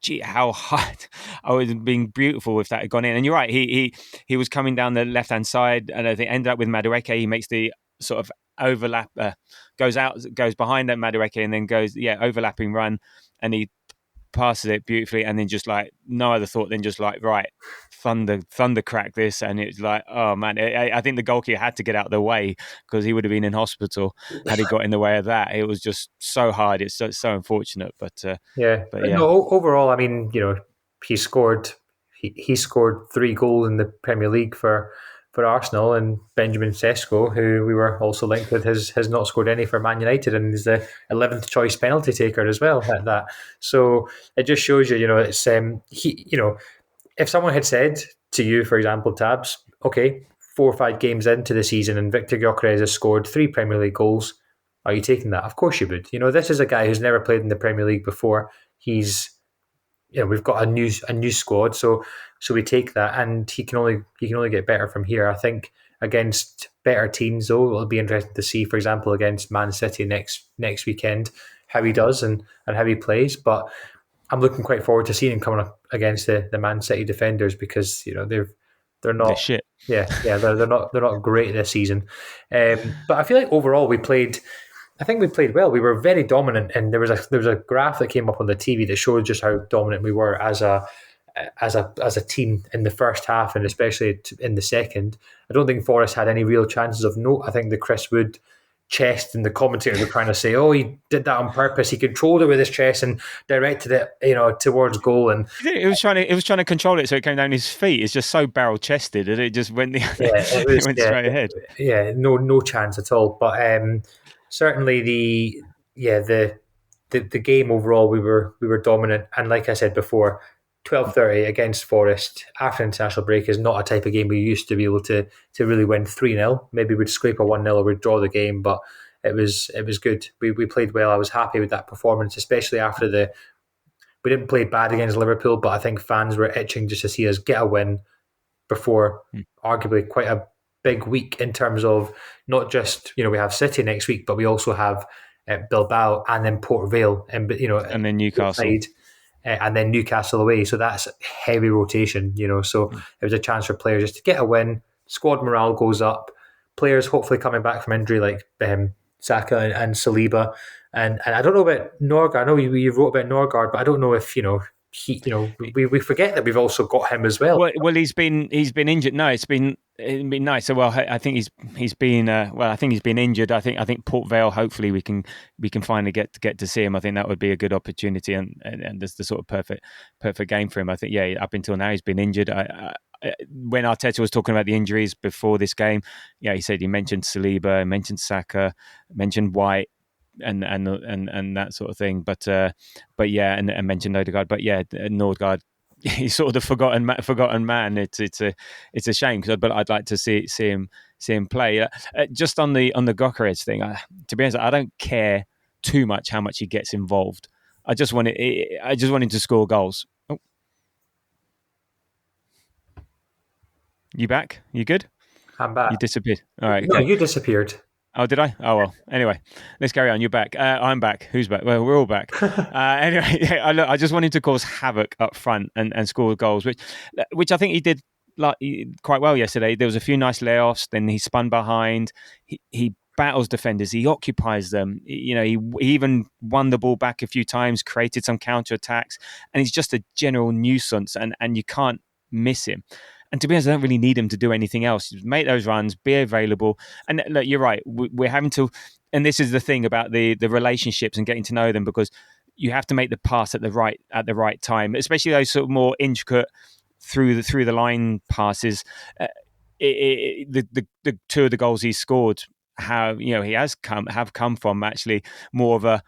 gee, how hard. I would have been beautiful if that had gone in. And you're right, he was coming down the left hand side, and I think ended up with Madueke. He makes the sort of overlap, goes behind that Madueke, and then goes overlapping run, and he passes it beautifully, and then just like no other thought than just like, right, thunder crack this. And it's like, oh man, I think the goalkeeper had to get out of the way, because he would have been in hospital had he got in the way of that. It was just so hard. It's so unfortunate, but yeah. No, overall, I mean, he scored 3 goals in the Premier League for Arsenal, and Benjamin Sesko, who we were also linked with, has not scored any for Man United, and is the 11th choice penalty taker as well at that. So it just shows you, it's if someone had said to you, for example, Tabs, okay, 4 or 5 games into the season and Victor Gyökeres has scored 3 Premier League goals, are you taking that? Of course you would. This is a guy who's never played in the Premier League before. He's we've got a new squad, so we take that, and he can only get better from here. I think against better teams, though, it'll be interesting to see, for example, against Man City next weekend, how he does and how he plays. But I'm looking quite forward to seeing him coming up against the Man City defenders, because they're not they're shit. They're not great this season. But I feel like overall we played well. We were very dominant, and there was a graph that came up on the TV that showed just how dominant we were as a team in the first half, and especially in the second. I don't think Forest had any real chances of note. I think the Chris Wood chest, and the commentators were trying to say, "Oh, he did that on purpose. He controlled it with his chest and directed it, towards goal." And it was trying to control it so it came down his feet. It's just so barrel chested that it just went it went straight ahead. Yeah, no chance at all. But certainly the game overall, we were dominant, and like I said before, 12:30 against Forest after international break is not a type of game we used to be able to really win 3-0. Maybe we'd scrape a 1-0 or we'd draw the game, but it was good. We played well. I was happy with that performance, especially after we didn't play bad against Liverpool, but I think fans were itching just to see us get a win before arguably quite a big week in terms of not just we have City next week, but we also have Bilbao and then Port Vale, and then Newcastle. And then Newcastle away, so that's heavy rotation, so it was a chance for players just to get a win. Squad morale goes up, players hopefully coming back from injury like Saka and Saliba, and I don't know about Norgard. I know you wrote about Norgard, but I don't know if we forget that we've also got him as well. Well, he's been injured. No, it's been nice. So, well, I think he's been I think he's been injured. I think Port Vale. Hopefully, we can finally get to see him. I think that would be a good opportunity, and there's the sort of perfect game for him. I think up until now he's been injured. When Arteta was talking about the injuries before this game, he said he mentioned Saliba, mentioned Saka, mentioned White. And that sort of thing, but yeah, and mentioned Ødegaard, but yeah, Nordgaard, he's sort of the forgotten man. It's a shame, but I'd like to see him play. Just on the Gyökeres thing, to be honest, I don't care too much how much he gets involved. I just want him to score goals. Oh. You back? You good? I'm back. You disappeared. All right. No, you disappeared. Oh, did I? Oh, well. Anyway, let's carry on. You're back. I'm back. Who's back? Well, we're all back. Anyway, I just wanted to cause havoc up front and score goals, which I think he did quite well yesterday. There was a few nice layoffs. Then he spun behind. He battles defenders. He occupies them. He even won the ball back a few times, created some counter attacks, and he's just a general nuisance. And you can't miss him. And to be honest, I don't really need him to do anything else. Just make those runs, be available. And look, you're right. We're having to, and this is the thing about the relationships and getting to know them, because you have to make the pass at the right time, especially those sort of more intricate through the line passes. The two of the goals he scored have come from actually more of a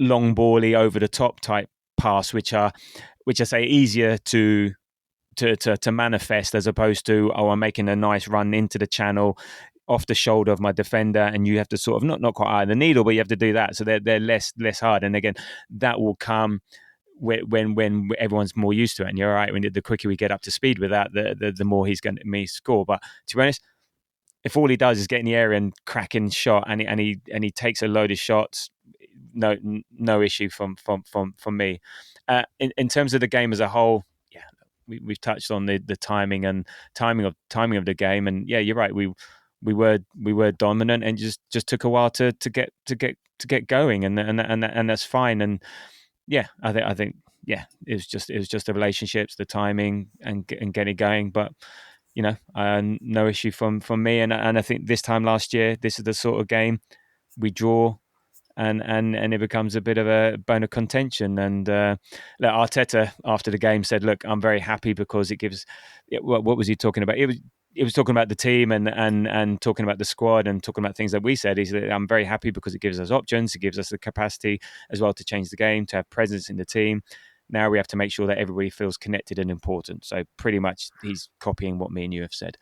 long bally over the top type pass, which I say easier to manifest, as opposed to, I'm making a nice run into the channel off the shoulder of my defender, and you have to sort of not quite eye the needle, but you have to do that, so they're less hard. And again, that will come when everyone's more used to it. And you're right, when the quicker we get up to speed with that, the more he's going to score. But to be honest, if all he does is get in the area and cracking shot, and he takes a load of shots, no issue from me. In terms of the game as a whole, yeah, we've touched on the timing of the game, and yeah, you're right. We were dominant, and just took a while to get going, and that's fine. And yeah, I think yeah, it was just the relationships, the timing, and getting going. But no issue from me. And I think this time last year, this is the sort of game we draw, and it becomes a bit of a bone of contention. And Arteta after the game said, "Look, I'm very happy because it gives." What was he talking about? It was talking about the team and talking about the squad and talking about things that we said. He said, "I'm very happy because it gives us options, it gives us the capacity as well to change the game, to have presence in the team. Now we have to make sure that everybody feels connected and important." So pretty much he's copying what me and you have said.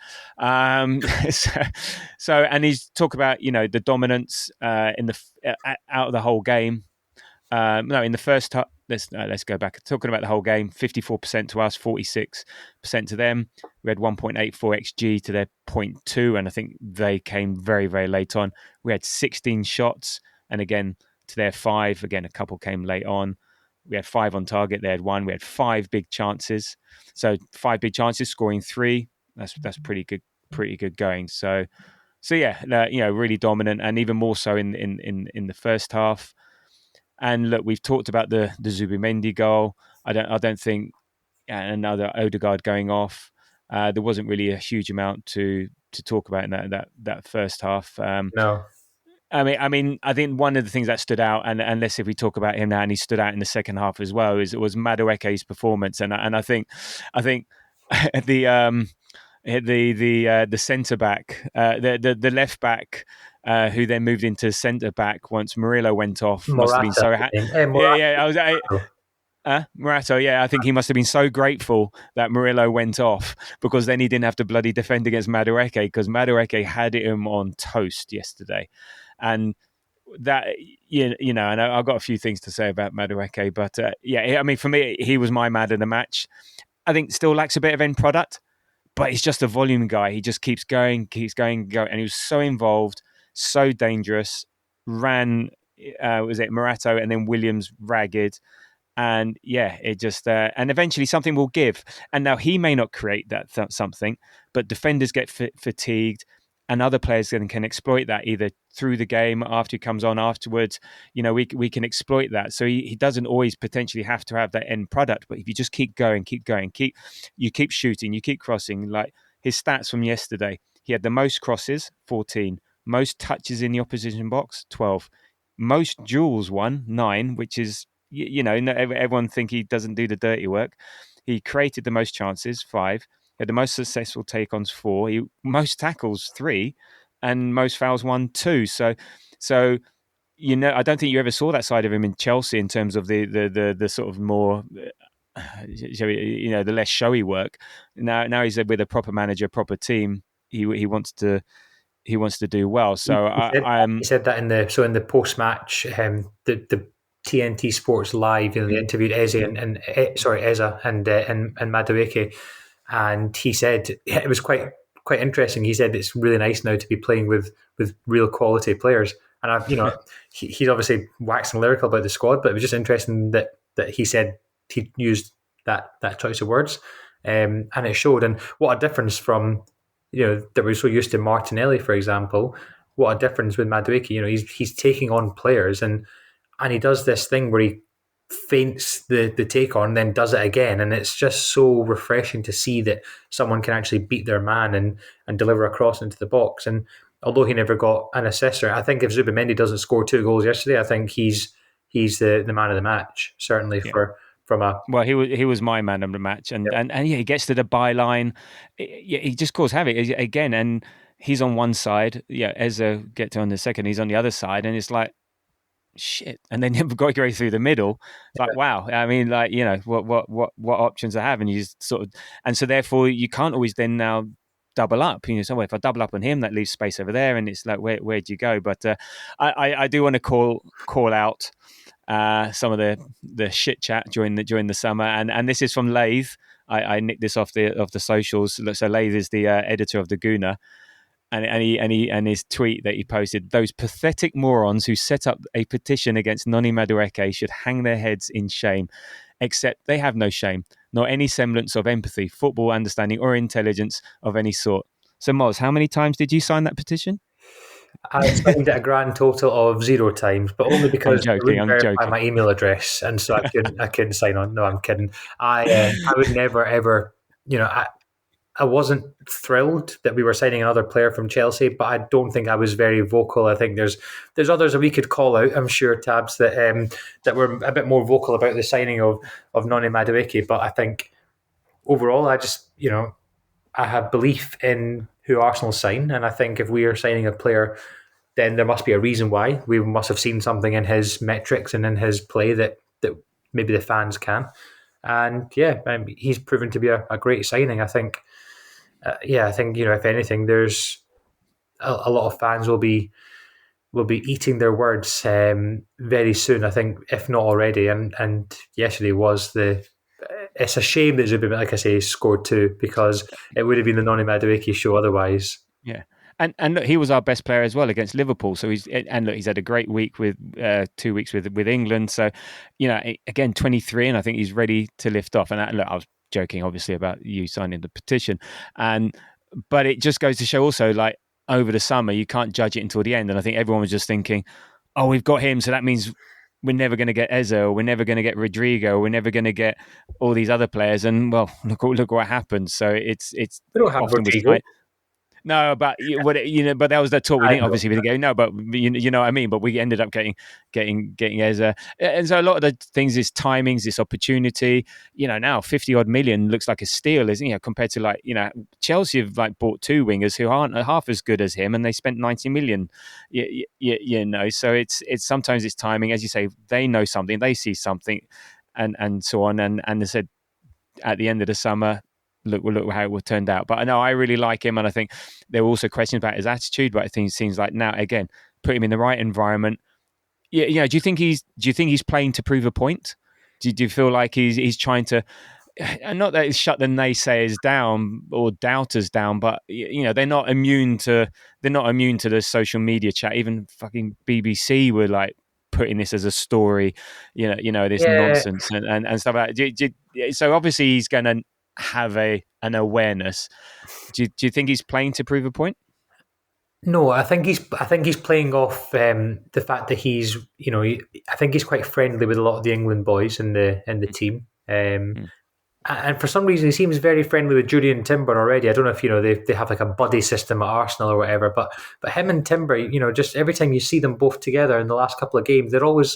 So and he's talk about the dominance in the out of the whole game. In the first half, let's go back. Talking about the whole game, 54% to us, 46% to them. We had 1.84 xG to their 0.2, and I think they came very, very late on. We had 16 shots, and again to their 5. Again, a couple came late on. We had 5 on target. They had 1. We had 5 big chances. So 5 big chances, scoring 3. That's pretty good going. So yeah, really dominant, and even more so in the first half. And look, we've talked about the Zubimendi goal. I don't think another Ødegaard going off. There wasn't really a huge amount to talk about in that first half. No. I mean, I think one of the things that stood out, and unless if we talk about him now, and he stood out in the second half as well, was Madueke's performance, and I think the centre back, the left back, who then moved into centre back once Merino went off, must have been so happy. Morato, yeah, I think he must have been so grateful that Murillo went off, because then he didn't have to bloody defend against Madueke, because Madueke had him on toast yesterday. And that, and I've got a few things to say about Madueke, but I mean, for me, he was my man of the match. I think still lacks a bit of end product, but he's just a volume guy. He just keeps going, and he was so involved, so dangerous. Ran, was it Morato and then Williams ragged. And yeah, it just and eventually something will give. And now he may not create that something, but defenders get fatigued, and other players can exploit that either through the game, after he comes on afterwards. We can exploit that. So he doesn't always potentially have to have that end product, but if you just keep going, you keep shooting, you keep crossing. Like his stats from yesterday, he had the most crosses, 14, most touches in the opposition box, 12, most duels won, 9, which is, everyone think he doesn't do the dirty work. He created the most chances, 5. He had the most successful take-ons, 4. Most tackles, 3, and most fouls, 1, 2. So I don't think you ever saw that side of him in Chelsea in terms of the sort of more, the less showy work. Now he's with a proper manager, proper team. He wants to do well. So he said that in the post match, the TNT Sports Live, they interviewed Eze and Madueke, and he said it was quite interesting. He said it's really nice now to be playing with real quality players, and he's obviously waxing lyrical about the squad, but it was just interesting that he said he used that choice of words, and it showed. And what a difference from that we're so used to Martinelli, for example. What a difference with Madueke. He's taking on players, and he does this thing where he feints the take on, then does it again, and it's just so refreshing to see that someone can actually beat their man and deliver a cross into the box. And although he never got an assist, I think if Zubimendi doesn't score 2 goals yesterday, I think he's the man of the match, certainly from a... Well, he was my man of the match, and he gets to the byline. He just caused havoc again, and he's on one side. Yeah, Eze get to on the second. He's on the other side, and it's like shit. And then Gyökeres through the middle. It's like wow. I mean, like what options I have, and you just sort of, and so therefore you can't always then now double up. Somewhere if I double up on him, that leaves space over there, and it's like where do you go? But I do want to call out some of the shit chat during the summer, and this is from Lathe. I nicked this off the socials. So Lathe is the editor of the Gooner, and his tweet that he posted: those pathetic morons who set up a petition against Noni Madueke should hang their heads in shame. Except they have no shame, nor any semblance of empathy, football understanding, or intelligence of any sort. So, Moz, how many times did you sign that petition? I signed it a grand total of 0 times, but only because I wouldn't verify my email address, and so I couldn't sign on. No, I'm kidding. I would never ever, I wasn't thrilled that we were signing another player from Chelsea, but I don't think I was very vocal. I think there's others that we could call out, I'm sure, Tabs, that were a bit more vocal about the signing of Noni Madueke. But I think overall, I just, I have belief in who Arsenal sign, and I think if we are signing a player, then there must be a reason why. We must have seen something in his metrics and in his play that maybe the fans can. And he's proven to be a great signing. I think, if anything, there's a lot of fans will be eating their words very soon. I think, if not already. And yesterday was it's a shame that Zubimendi, like I say, scored 2, because it would have been the Noni Madueke show otherwise. Yeah. And look, he was our best player as well against Liverpool. So he's had a great week with 2 weeks with England. So, again, 23, and I think he's ready to lift off. And I was joking, obviously, about you signing the petition, but it just goes to show also, like over the summer, you can't judge it until the end. And I think everyone was just thinking, oh, we've got him, so that means we're never going to get Eze, or we're never going to get Rodrigo, we're never going to get all these other players. And well, look what happened. So it's we don't have Rodrigo. No, but but that was the talk. We didn't obviously we didn't go. No, but you know what I mean. But we ended up getting Eze, and so a lot of the things is timings, this opportunity. Now 50 odd million looks like a steal, isn't compared to Chelsea have bought 2 wingers who aren't half as good as him, and they spent 90 million. So it's sometimes it's timing, as you say. They know something, they see something, and so on. And they said at the end of the summer, look how it turned out. But I know I really like him, and I think there were also questions about his attitude. But I think it seems like now, again, put him in the right environment. Yeah. Do you think he's playing to prove a point? Do you feel like he's trying to, and not that it's shut the naysayers down or doubters down, but they're not immune to the social media chat. Even fucking BBC were putting this as a story, this nonsense and stuff like that. So obviously he's going to have an awareness. Do you think he's playing to prove a point? No, I think he's playing off the fact that he's I think he's quite friendly with a lot of the England boys in the team. And for some reason, he seems very friendly with Julian Timber already. I don't know if they have a buddy system at Arsenal or whatever, but him and Timber, just every time you see them both together in the last couple of games, they're always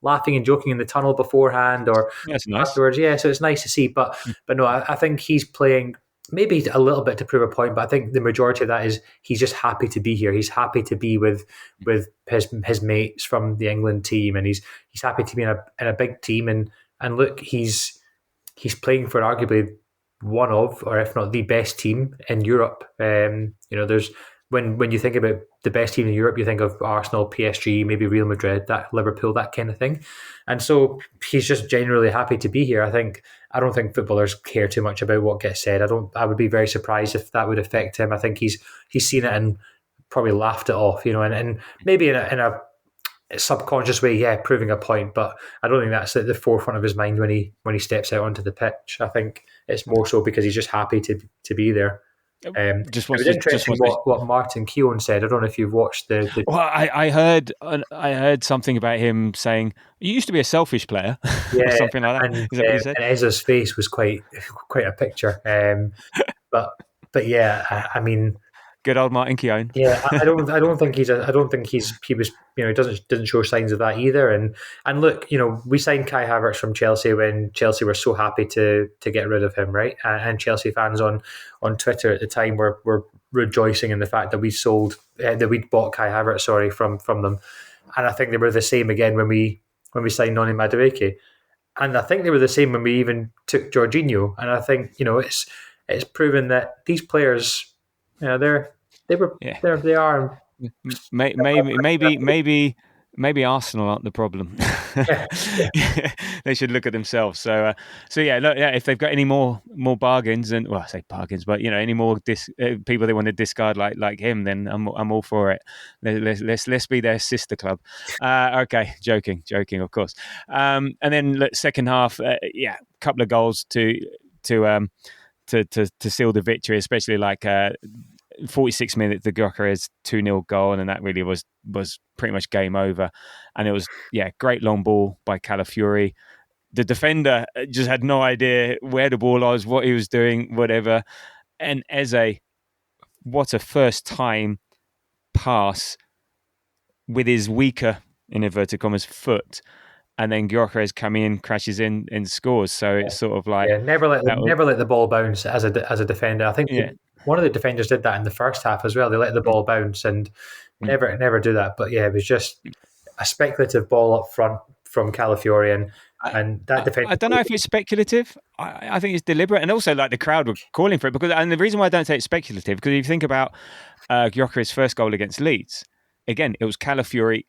laughing and joking in the tunnel beforehand or afterwards. Yeah, so it's nice to see. But no, I think he's playing maybe a little bit to prove a point, but I think the majority of that is he's just happy to be here. He's happy to be with his mates from the England team, and he's happy to be in a big team. And look, he's playing for arguably one of, or if not the best team in Europe. There's when you think about the best team in Europe, you think of Arsenal, PSG, maybe Real Madrid, that Liverpool, that kind of thing. And so he's just genuinely happy to be here. I don't think footballers care too much about what gets said. I would be very surprised if that would affect him. I think he's seen it and probably laughed it off, and maybe in a subconscious way, proving a point. But I don't think that's at the forefront of his mind when he steps out onto the pitch. I think it's more so because he's just happy to be there. Just It was wants to interesting what Martin Keown said. I don't know if you've watched the Well, I heard something about him saying you used to be a selfish player, or something like that. and, Is that what he said? and Ezra's face was quite a picture. But yeah, I mean, Good old Martin Keown. yeah, I don't think he was, he doesn't show signs of that either. And look, we signed Kai Havertz from Chelsea when Chelsea were so happy to get rid of him, right? And Chelsea fans on Twitter at the time were rejoicing in the fact that we'd bought Kai Havertz, from them. And I think they were the same again when we signed Noni Madueke. And I think they were the same when we even took Jorginho. And I think, it's proven that these players, they are. Maybe Arsenal aren't the problem. They should look at themselves. So yeah, look, yeah. If they've got any more bargains, and I say bargains, but any more people they want to discard like him, then I'm all for it. Let's be their sister club. Okay, joking, of course. And then look, second half, couple of goals to seal the victory, especially like 46 minutes, the Gyökeres 2-0 goal, and that really was pretty much game over. And it was great long ball by Calafiori. The defender just had no idea where the ball was, what he was doing, whatever. And Eze, what a first time pass with his weaker, in inverted commas, foot. And then Gyökeres coming in, crashes in and scores. So it's sort of like never let the ball bounce as a defender. I think one of the defenders did that in the first half as well. They let the ball bounce and never do that. But it was just a speculative ball up front from Calafiori, and that defender. I don't know if it's speculative. I think it's deliberate, and also like the crowd were calling for it and the reason why I don't say it's speculative, because if you think about Gyökeres' first goal against Leeds, again it was Calafiori.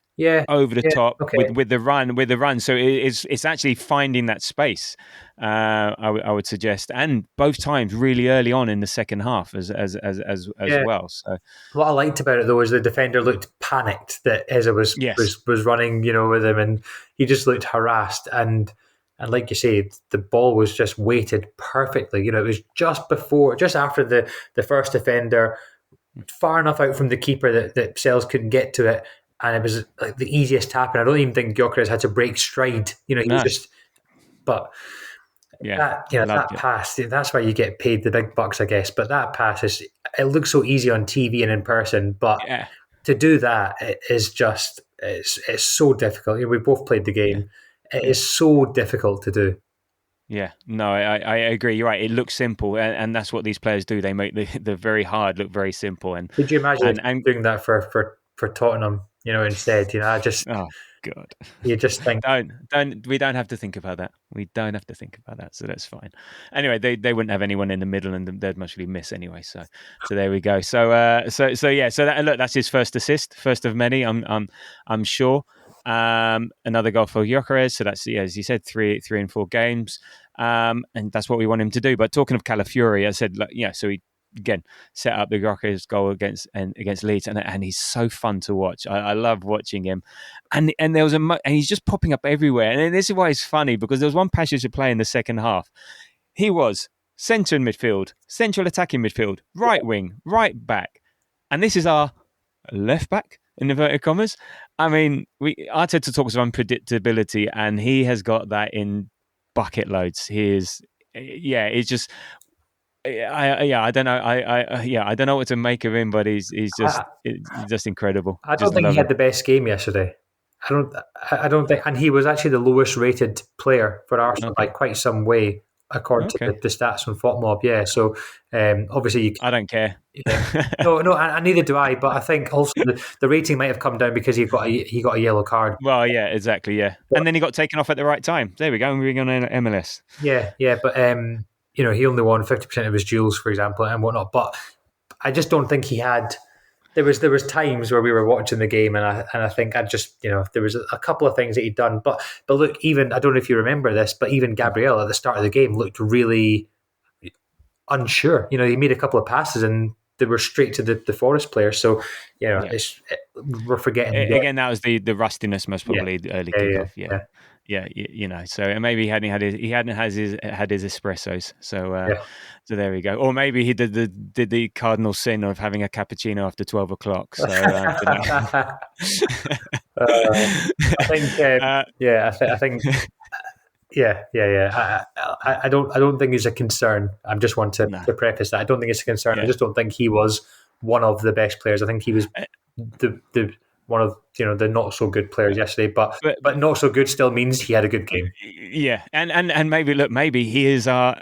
Over the top with the run. So it's actually finding that space. I would suggest, and both times really early on in the second half as well. So what I liked about it though is the defender looked panicked that Eze was running, with him, and he just looked harassed. And like you say, the ball was just weighted perfectly. It was just after the first defender, far enough out from the keeper that Sells couldn't get to it. And it was like the easiest tap, and I don't even think Gyökeres had to break stride. He was just. But that pass, that's why you get paid the big bucks, I guess. But that pass it looks so easy on TV and in person, but to do that, it is just it's so difficult. We both played the game. It is so difficult to do. Yeah, no, I agree. You're right. It looks simple, and that's what these players do. They make the very hard look very simple. And could you imagine doing that for Tottenham? Instead, I just God, you just think we don't have to think about that. We don't have to think about that, so that's fine. Anyway, they wouldn't have anyone in the middle, and they'd mostly miss anyway. So there we go. So that's his first assist, first of many. I'm sure. Another goal for Gyökeres. So that's as you said, 3 and 4 games, and that's what we want him to do. But talking of Calafiori, I said, so he. Again, set up the Gyökeres goal against Leeds, and he's so fun to watch. I love watching him, and there was and he's just popping up everywhere. And this is why it's funny, because there was one passage of play in the second half. He was centre midfield, central attacking midfield, right wing, right back, and this is our left back in inverted commas. I mean, Arteta talks of unpredictability, and he has got that in bucket loads. He is, it's just. I don't know. I don't know what to make of him, but he's just incredible. I don't think he had the best game yesterday. I don't think, and he was actually the lowest rated player for Arsenal by quite some way, according to the stats from FotMob. Yeah, so obviously I don't care. No, and neither do I. But I think also the rating might have come down because he got a yellow card. Well, yeah, exactly, yeah, and then he got taken off at the right time. There we go. We're on MLS. Yeah, but. He only won 50% of his duels, for example, and whatnot. But I just don't think he had. There was times where we were watching the game, and I think I just there was a couple of things that he'd done. But look, even I don't know if you remember this, but even Gabriel at the start of the game looked really unsure. He made a couple of passes and they were straight to the Forest players. So we're forgetting again. That was the rustiness, most probably the early kickoff. Yeah, so maybe he hadn't had his espressos. So there we go. Or maybe he did the cardinal sin of having a cappuccino after 12 o'clock. So I think. I don't think it's a concern. I just want to preface that I don't think it's a concern. I just don't think he was one of the best players. I think he was the one of the not so good players yesterday. But not so good still means he had a good game. Yeah, and maybe he is our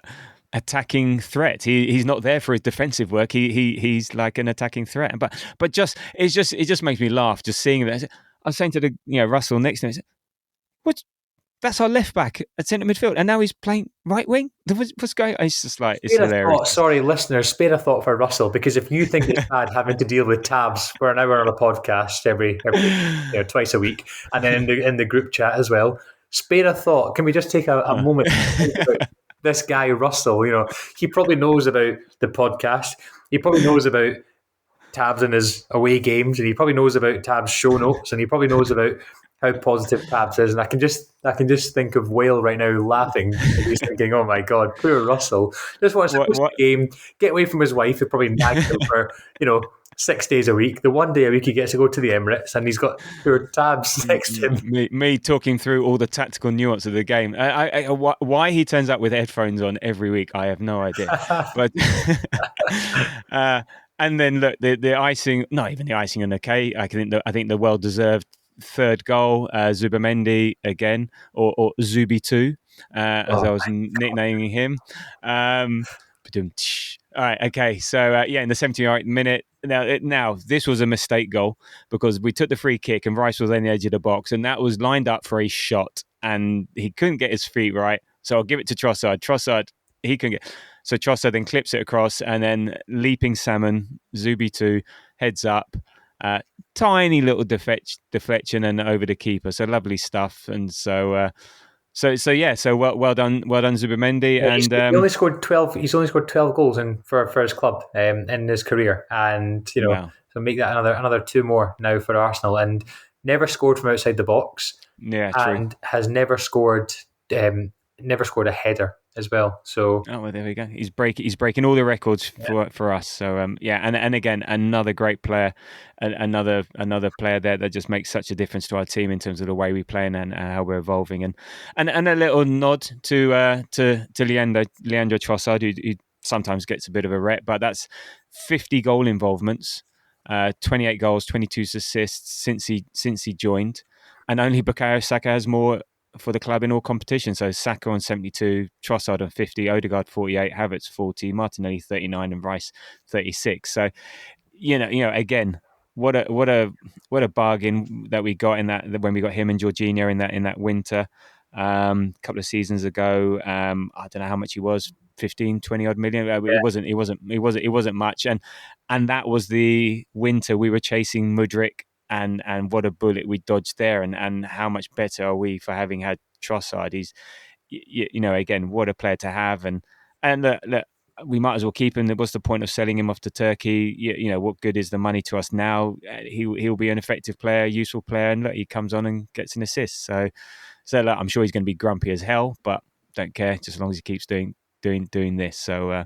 attacking threat. He's not there for his defensive work. He's like an attacking threat. But it just makes me laugh just seeing that. I was saying to the Russell next to him, what? That's our left back at centre midfield, and now he's playing right wing. What's going on? It's just like, it's hilarious. Sorry, listeners, spare a thought for Russell, because if you think it's bad having to deal with tabs for an hour on a podcast every twice a week, and then in the group chat as well, spare a thought. Can we just take a moment to think about this guy Russell? He probably knows about the podcast. He probably knows about tabs in his away games, and he probably knows about tabs show notes, and he probably knows about how positive Tabs is. And I can just think of Whale right now laughing. He's thinking, oh my God, poor Russell. Just wants to post the game, get away from his wife, who probably nagged him for 6 days a week. The one day a week he gets to go to the Emirates, and he's got poor Tabs next to him. Me talking through all the tactical nuance of the game. Why he turns up with headphones on every week, I have no idea. But and then look, the icing, not even the icing on the cake. I think the well-deserved third goal, Zubimendi again, or Zubi 2, as I was nicknaming him. All right, okay. So in the 78th minute. Now this was a mistake goal, because we took the free kick and Rice was on the edge of the box, and that was lined up for a shot, and he couldn't get his feet right. So I'll give it to Trossard. Trossard, he couldn't get. So Trossard then clips it across, and then leaping salmon, Zubi 2, heads up. Tiny little deflection and over the keeper. So lovely stuff. And so well done, Zubimendi. Yeah, and he only scored 12. He's only scored 12 goals for his club in his career, and wow. So make that another 2 more now for Arsenal, and never scored from outside the box. Yeah, true. And has never scored a header as well. So there we go. He's breaking all the records for us. So and again, another great player, another player there that just makes such a difference to our team in terms of the way we play and how we're evolving. And a little nod to Leandro Trossard, who sometimes gets a bit of a rep, but that's 50 goal involvements, 28 goals, 22 assists since he joined, and only Bukayo Saka has more for the club in all competitions. So Saka on 72, Trossard on 50, Ødegaard 48, Havertz 40, Martinelli 39, and Rice 36. So again, what a bargain that we got in that when we got him and Jorginho in that winter a couple of seasons ago. I don't know how much he was, 15, 20 odd million. It wasn't much, and that was the winter we were chasing Mudryk. And what a bullet we dodged there, and how much better are we for having had Trossard? He's, again, what a player to have, and look, we might as well keep him. What's the point of selling him off to Turkey? What good is the money to us now? He'll be an effective player, useful player, and look, he comes on and gets an assist. So look, I'm sure he's going to be grumpy as hell, but don't care, just as long as he keeps doing this. So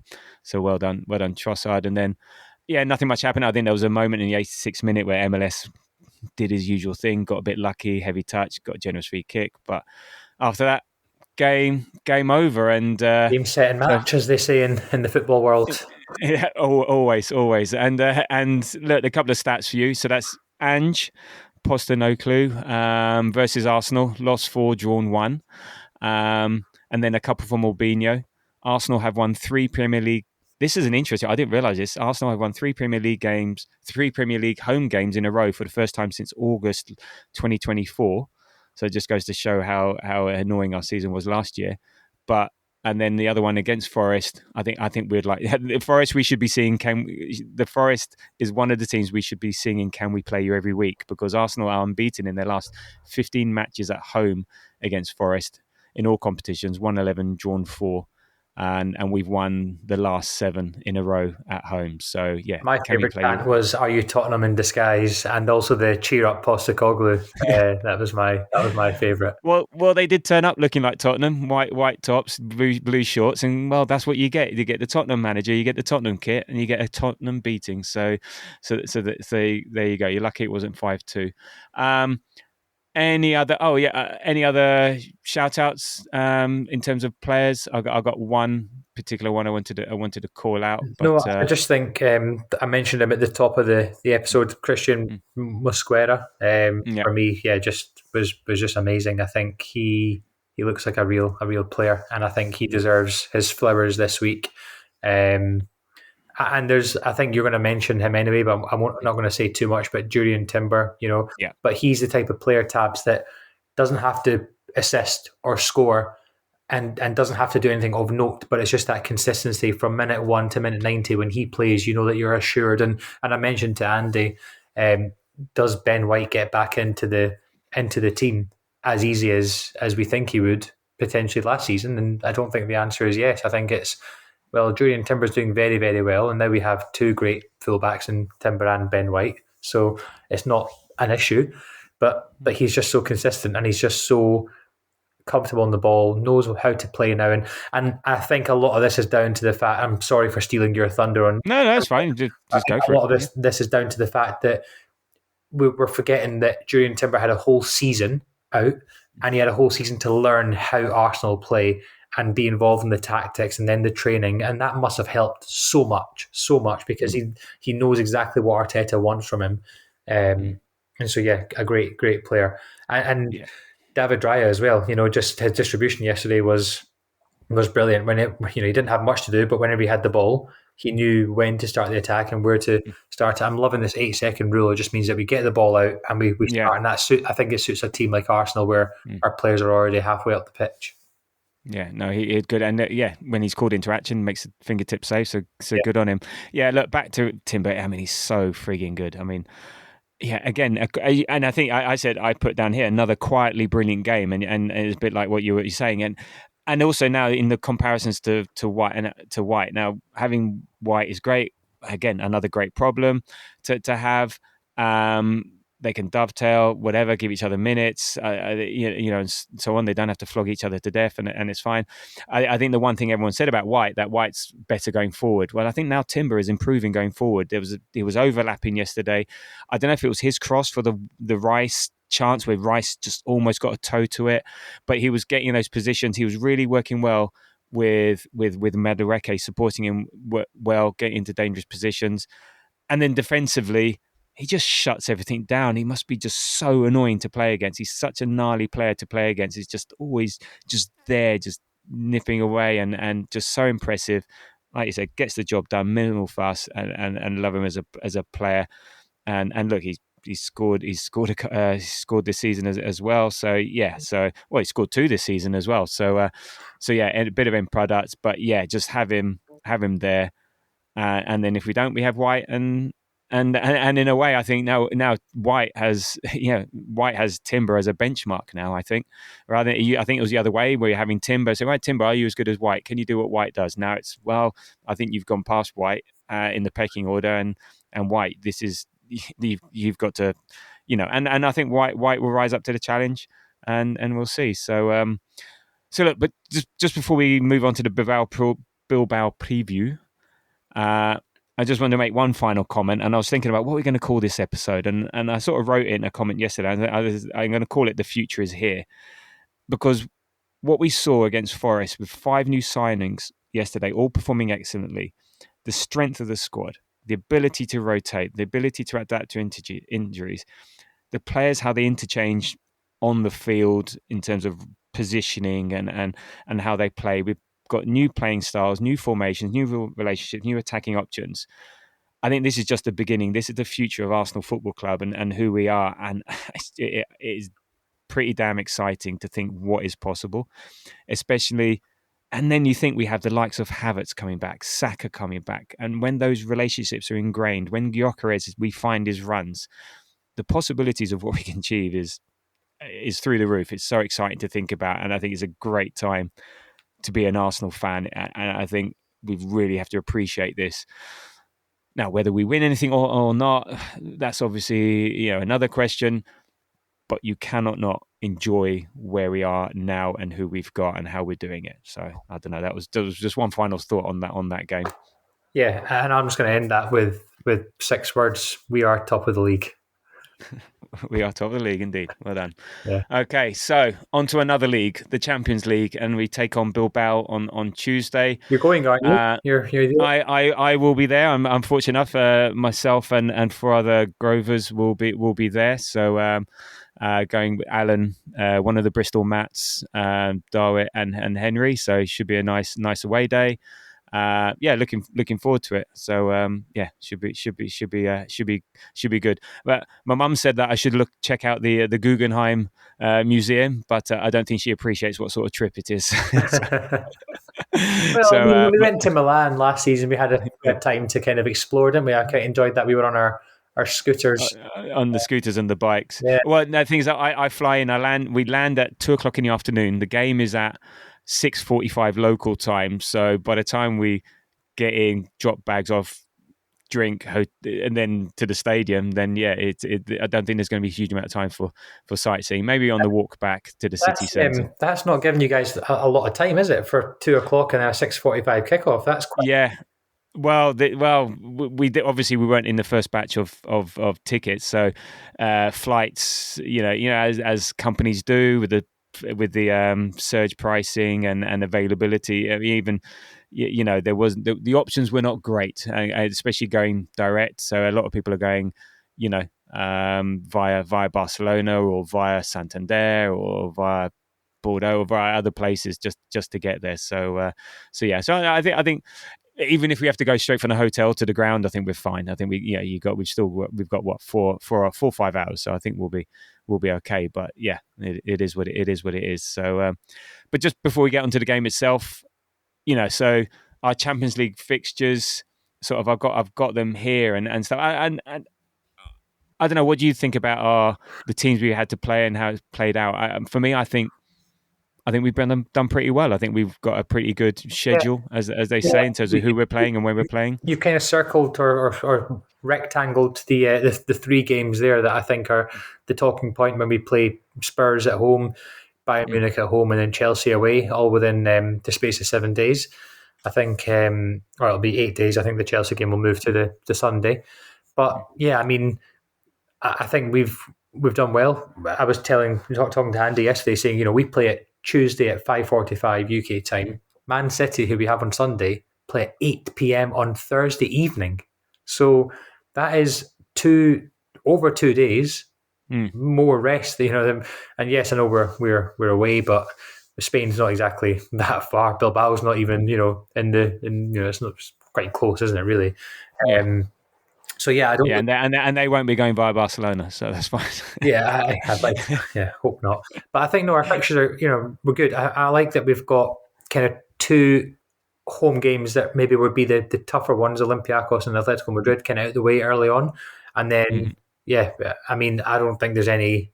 well done, Trossard. And then nothing much happened. I think there was a moment in the 86th minute where MLS did his usual thing, got a bit lucky, heavy touch, got a generous free kick. But after that, game over. And game, set and match, as they say in the football world. Yeah, always. And look, a couple of stats for you. So that's Ange Postecoglou versus Arsenal, lost 4, drawn 1. And then a couple from Albino. Arsenal have won 3 Premier League. This is an interesting. I didn't realise this. Arsenal have won 3 Premier League games, 3 Premier League home games in a row for the first time since August 2024. So it just goes to show how annoying our season was last year. And then the other one against Forest, I think we'd like Forest. We should be seeing. The Forest is one of the teams we should be singing. Can we play you every week? Because Arsenal are unbeaten in their last 15 matches at home against Forest in all competitions. 1-11, drawn 4. and we've won the last 7 in a row at home. So yeah, My can we favourite play chant was "Are you Tottenham in disguise?" and also the "Cheer up, Postecoglou." That was my favourite. Well, they did turn up looking like Tottenham, white tops, blue shorts, and well, that's what you get. You get the Tottenham manager, you get the Tottenham kit, and you get a Tottenham beating. So there you go. You're lucky it wasn't 5-2. Any other? Oh yeah, any other shout outs in terms of players? I got one particular one I wanted to call out, No, but I just think I mentioned him at the top of the episode, Christian Mosquera. yeah, For me, yeah, just was just amazing. I think he looks like a real player, and I think he deserves his flowers this week. And I think you're going to mention him anyway, but I'm not going to say too much. But Jurriën Timber, yeah, but he's the type of player, Tabs, that doesn't have to assist or score, and doesn't have to do anything of note, but it's just that consistency from minute 1 to minute 90 when he plays. You know that you're assured. And I mentioned to Andy, does Ben White get back into the team as easy as we think he would potentially last season? And I don't think the answer is yes. I think it's, well, Jurriën Timber's doing very, very well, and now we have 2 great fullbacks in Timber and Ben White, so it's not an issue. But he's just so consistent, and he's just so comfortable on the ball, knows how to play now, and I think a lot of this is down to the fact. I'm sorry for stealing your thunder on. no, it's fine. Just go for it. A it. lot of this is down to the fact that we're forgetting that Jurriën Timber had a whole season out, and he had a whole season to learn how Arsenal play and be involved in the tactics and then the training, and that must have helped so much because he knows exactly what Arteta wants from him, and so yeah, a great player, and Yeah. David Raya as well. Just his distribution yesterday was brilliant. When he didn't have much to do, but whenever he had the ball, he knew when to start the attack and where to start it. I'm loving this 8-second rule. It just means that we get the ball out and we start, and I think it suits a team like Arsenal where our players are already halfway up the pitch. Yeah, no, he good, and when he's called into action, makes a fingertip save. So good on him. Yeah, look, back to Timber. I mean, he's so frigging good. I mean, yeah, again, and I think I said I put down here another quietly brilliant game, and it's a bit like what you were saying, and also now in the comparisons to White. Now having White is great. Again, another great problem to have. They can dovetail, whatever, give each other minutes, and so on. They don't have to flog each other to death, and it's fine. I think the one thing everyone said about White, that White's better going forward. Well, I think now Timber is improving going forward. He was overlapping yesterday. I don't know if it was his cross for the Rice chance where Rice just almost got a toe to it, but he was getting in those positions. He was really working well with Madueke, supporting him well, getting into dangerous positions, and then defensively, he just shuts everything down. He must be just so annoying to play against. He's such a gnarly player to play against. He's just always just there, just nipping away and just so impressive. Like you said, gets the job done, minimal fuss, and love him as a player. And look, he scored this season as well. So yeah, he scored 2 this season as well. So yeah, a bit of end products, but yeah, just have him there. And then if we don't, we have White and in a way, I think now White has Timber as a benchmark now. I think I think it was the other way where you're having Timber. So right, Timber, are you as good as White? Can you do what White does? Now it's, well, I think you've gone past White in the pecking order, and White, this is you've got to, and I think White will rise up to the challenge, and we'll see. So look, but just before we move on to the Bilbao preview. I just wanted to make one final comment, and I was thinking about what we're going to call this episode, and I sort of wrote in a comment yesterday. I'm going to call it "The Future is Here," because what we saw against Forest with 5 new signings yesterday, all performing excellently, the strength of the squad, the ability to rotate, the ability to adapt to injuries, the players, how they interchange on the field in terms of positioning and how they play. We've got new playing styles, new formations, new relationships, new attacking options. I think this is just the beginning. This is the future of Arsenal Football Club and who we are. And it is pretty damn exciting to think what is possible, especially. And then you think we have the likes of Havertz coming back, Saka coming back. And when those relationships are ingrained, when Gyökeres, we find his runs, the possibilities of what we can achieve is through the roof. It's so exciting to think about. And I think it's a great time to be an Arsenal fan, and I think we really have to appreciate this. Now, whether we win anything or not, that's obviously another question. But you cannot not enjoy where we are now and who we've got and how we're doing it. So I don't know. That was just one final thought on that game. Yeah, and I'm just going to end that with 6 words: we are top of the league. We are top of the league indeed. Well done. Yeah. Okay, so on to another league, the Champions League, and we take on Bilbao on Tuesday. You're going, aren't you? You're there? I will be there. I'm fortunate enough. Myself and 4 other Grovers will be there. So going with Alan, one of the Bristol Mats, Darwit and Henry. So it should be a nice away day. Looking forward to it. So should be good. But my mum said that I should check out the Guggenheim Museum, but I don't think she appreciates what sort of trip it is. We went to Milan last season. We had time to kind of explore them. I quite enjoyed that. We were on our scooters, on the scooters and the bikes. Yeah. Well, the thing is, I fly in. We land at 2:00 in the afternoon. The game is at 6:45 local time. So by the time we get in, drop bags off, drink, and then to the stadium, then I don't think there's going to be a huge amount of time for sightseeing. Maybe on the walk back to the city centre. That's not giving you guys a lot of time, is it? For 2:00 and a 6:45 kickoff. That's quite. Well, we did, obviously we weren't in the first batch of tickets, so flights, as companies do with the surge pricing and availability. I mean, even there wasn't the options were not great, especially going direct. So a lot of people are going, via Barcelona or via Santander or via Bordeaux or via other places just to get there. So I think. Even if we have to go straight from the hotel to the ground, I think we're fine. I think we've got what 4 or 5 hours, so I think we'll be okay. But it is what it is. So, but just before we get onto the game itself, so our Champions League fixtures, sort of, I've got them here and stuff. And I don't know, what do you think about the teams we had to play and how it's played out? For me, I think we've done pretty well. I think we've got a pretty good schedule, as they say, in terms of who we're playing and when we're playing. You've kind of circled or rectangled the 3 games there that I think are the talking point when we play Spurs at home, Bayern Munich at home, and then Chelsea away, all within the space of 7 days. I think, or it'll be 8 days. I think the Chelsea game will move to the Sunday. But I mean, I think we've done well. I was talking to Andy yesterday, saying we play it Tuesday at 5:45 UK time. Man City, who we have on Sunday, play at 8 p.m. on Thursday evening. So that is over 2 days more rest. And yes, I know we're away, but Spain's not exactly that far. Bilbao's not even it's not quite close, isn't it? Really. So I don't. And they won't be going via Barcelona, so that's fine. Hope not. But I think our fixtures are, we're good. I like that we've got kind of 2 home games that maybe would be the tougher ones, Olympiacos and Atletico Madrid, kind of out of the way early on, and then I mean, I don't think there's any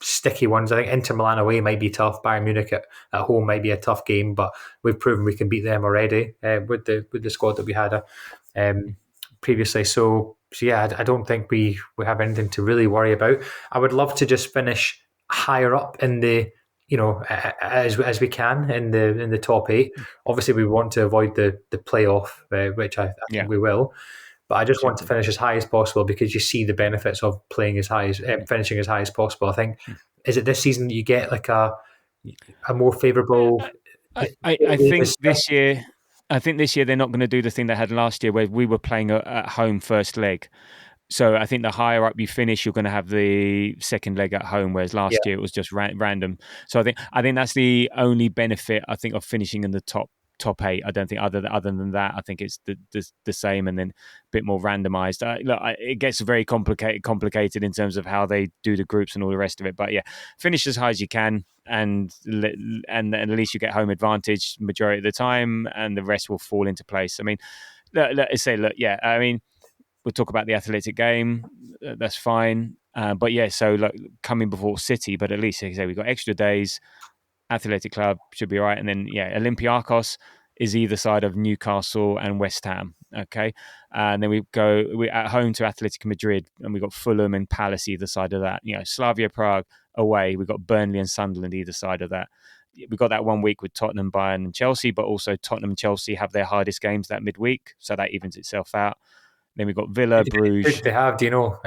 sticky ones. I think Inter Milan away might be tough. Bayern Munich at home might be a tough game, but we've proven we can beat them already with the squad that we had previously. So I don't think we have anything to really worry about. I would love to just finish higher up in the as we can in the top 8. Obviously, we want to avoid the playoff, which I think we will. But I just want to finish as high as possible, because you see the benefits of playing as high as finishing as high as possible. I think, is it this season that you get like a more favourable? I think this year. I think this year they're not going to do the thing they had last year, where we were playing at home first leg. So I think the higher up you finish, you're going to have the second leg at home, whereas last year it was just random. So I think that's the only benefit, I think, of finishing in the top 8. I don't think other than that, I think it's the same, and then a bit more randomized. It gets very complicated in terms of how they do the groups and all the rest of it. But finish as high as you can, and at least you get home advantage majority of the time, and the rest will fall into place. I mean, I mean, we'll talk about the Athletic game. That's fine. But so coming before City, but at least, like I say, we've got extra days. Athletic Club should be all right. And then, Olympiacos is either side of Newcastle and West Ham. Okay. And then we're at home to Athletic Madrid, and we've got Fulham and Palace either side of that. Slavia Prague away. We've got Burnley and Sunderland either side of that. We've got that 1 week with Tottenham, Bayern and Chelsea, but also Tottenham and Chelsea have their hardest games that midweek. So that evens itself out. Then we've got Villa, Bruges. Who do they have? Do you know?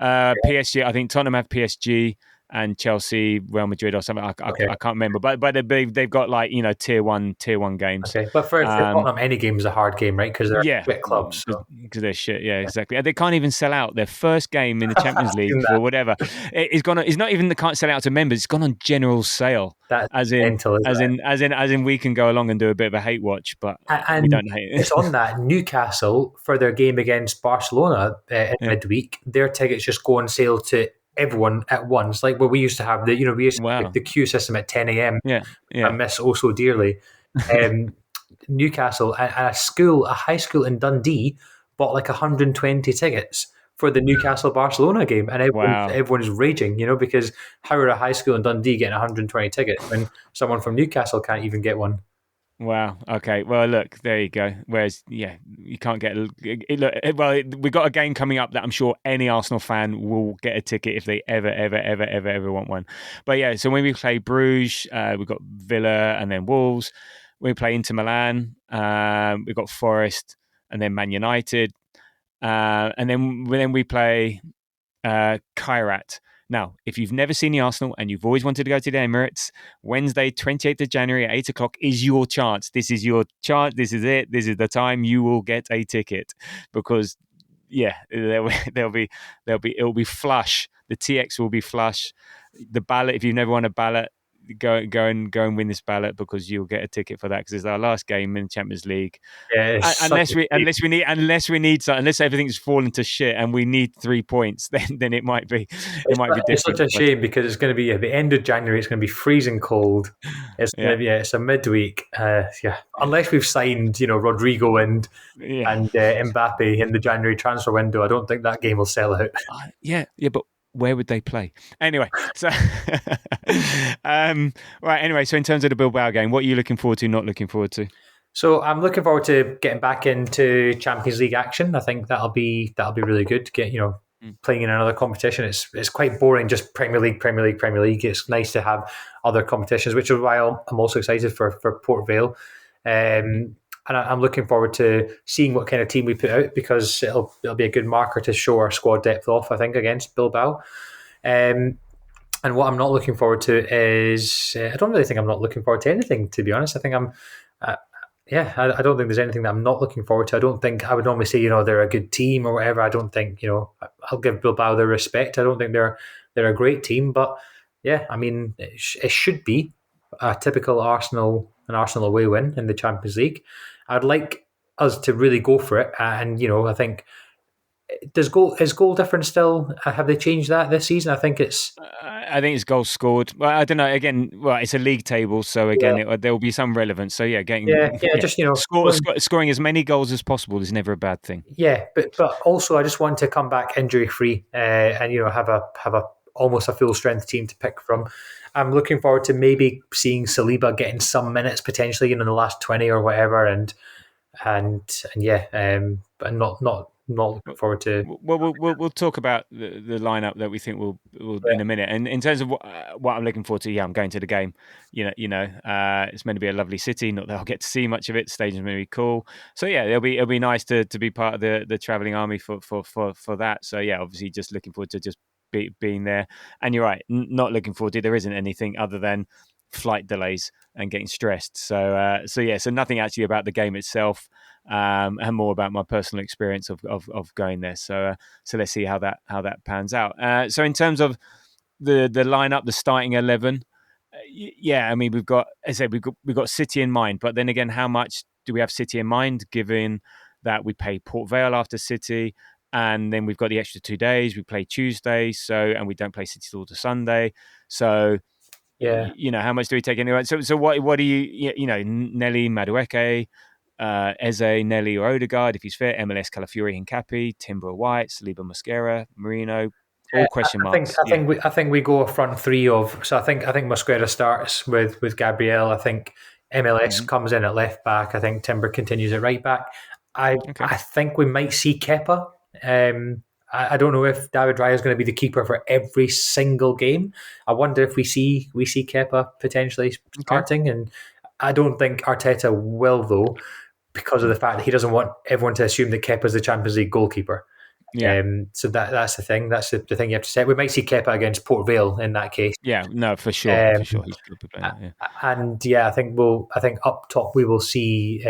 PSG. I think Tottenham have PSG and Chelsea, Real Madrid or something. I can't remember. But they've got tier one games. Okay, but for Tottenham, any game is a hard game, right? Because they're shit clubs. Because they're shit. Yeah, exactly. And they can't even sell out their first game in the Champions League or whatever. It's not even they can't sell out to members. It's gone on general sale. That's as in we can go along and do a bit of a hate watch, but we don't hate it. It's on that Newcastle for their game against Barcelona in midweek. Their tickets just go on sale to everyone at once, like where we used to have the queue system at 10 a.m. Yeah. I miss oh so dearly. Newcastle, a high school in Dundee bought like 120 tickets for the Newcastle Barcelona game, and everyone's raging, because how are a high school in Dundee getting 120 tickets when someone from Newcastle can't even get one? Wow. Okay. Well, look, there you go. Whereas, you can't get. Well, we've got a game coming up that I'm sure any Arsenal fan will get a ticket if they ever want one. But so when we play Bruges, we've got Villa and then Wolves. When we play Inter Milan, we've got Forest and then Man United, and then we play Kairat. Now, if you've never seen the Arsenal and you've always wanted to go to the Emirates, Wednesday, 28th of January at 8 o'clock is your chance. This is your chance. This is it. This is the time you will get a ticket because, it'll be flush. The TX will be flush. The ballot, if you've never won a ballot, go and win this ballot because you'll get a ticket for that because it's our last game in the Champions League. Unless everything's fallen to shit and we need 3 points, then it might be different. It's such a shame because it's going to be at the end of January. It's going to be freezing cold. It's going to be it's a midweek. Unless we've signed Rodrigo and Mbappe in the January transfer window, I don't think that game will sell out. But where would they play? Anyway, so right. Anyway, so in terms of the Bilbao game, what are you looking forward to? Not looking forward to? So I'm looking forward to getting back into Champions League action. I think that'll be really good to get playing in another competition. It's quite boring just Premier League. It's nice to have other competitions, which is why I'm also excited for Port Vale. And I'm looking forward to seeing what kind of team we put out because it'll be a good marker to show our squad depth off, I think, against Bilbao. And what I'm not looking forward to is I don't really think I'm not looking forward to anything, to be honest. I think I don't think there's anything that I'm not looking forward to. I don't think I would normally say, they're a good team or whatever. I don't think, I'll give Bilbao their respect. I don't think they're a great team, but it should be a typical Arsenal away win in the Champions League. I'd like us to really go for it, and I think is goal difference still? Have they changed that this season? I think it's goals scored. Well, I don't know. Again, it's a league table, so again, there will be some relevance. So scoring as many goals as possible is never a bad thing. Yeah, but also I just want to come back injury free and have a almost a full strength team to pick from. I'm looking forward to maybe seeing Saliba getting some minutes potentially in the last 20 or whatever, but not looking forward to. Well, we'll talk about the lineup that we think will in a minute. And in terms of what I'm looking forward to, I'm going to the game. It's meant to be a lovely city. Not that I'll get to see much of it. The stadium's going to be cool. So it'll be nice to be part of the travelling army for that. So obviously just looking forward to just being there. And you're right, not looking forward to. There isn't anything other than flight delays and getting stressed. So nothing actually about the game itself, and more about my personal experience of going there. So let's see how that pans out. So in terms of the lineup, the starting 11, we've got, as I said, we've got City in mind. But then again, how much do we have City in mind, given that we play Port Vale after City? And then we've got the extra 2 days. We play Tuesday, and we don't play City till the Sunday. So, how much do we take anyway? So what do you Nelly, Madueke, Eze, Nelly or Ødegaard if he's fit, MLS, Calafiori, Hincapi, Timber, White, Saliba, Mosquera, Merino, all question marks. I think we go a front three of. So I think Mosquera starts with Gabriel. I think MLS comes in at left back. I think Timber continues at right back. I think we might see Kepa. I don't know if David Raya is going to be the keeper for every single game. I wonder if we see Kepa potentially starting, and I don't think Arteta will, though, because of the fact that he doesn't want everyone to assume that Kepa is the Champions League goalkeeper. Yeah. So that's the thing. That's the thing you have to say. We might see Kepa against Port Vale in that case. Yeah, no, for sure. For sure. He's good to play that, yeah. And I think up top we will see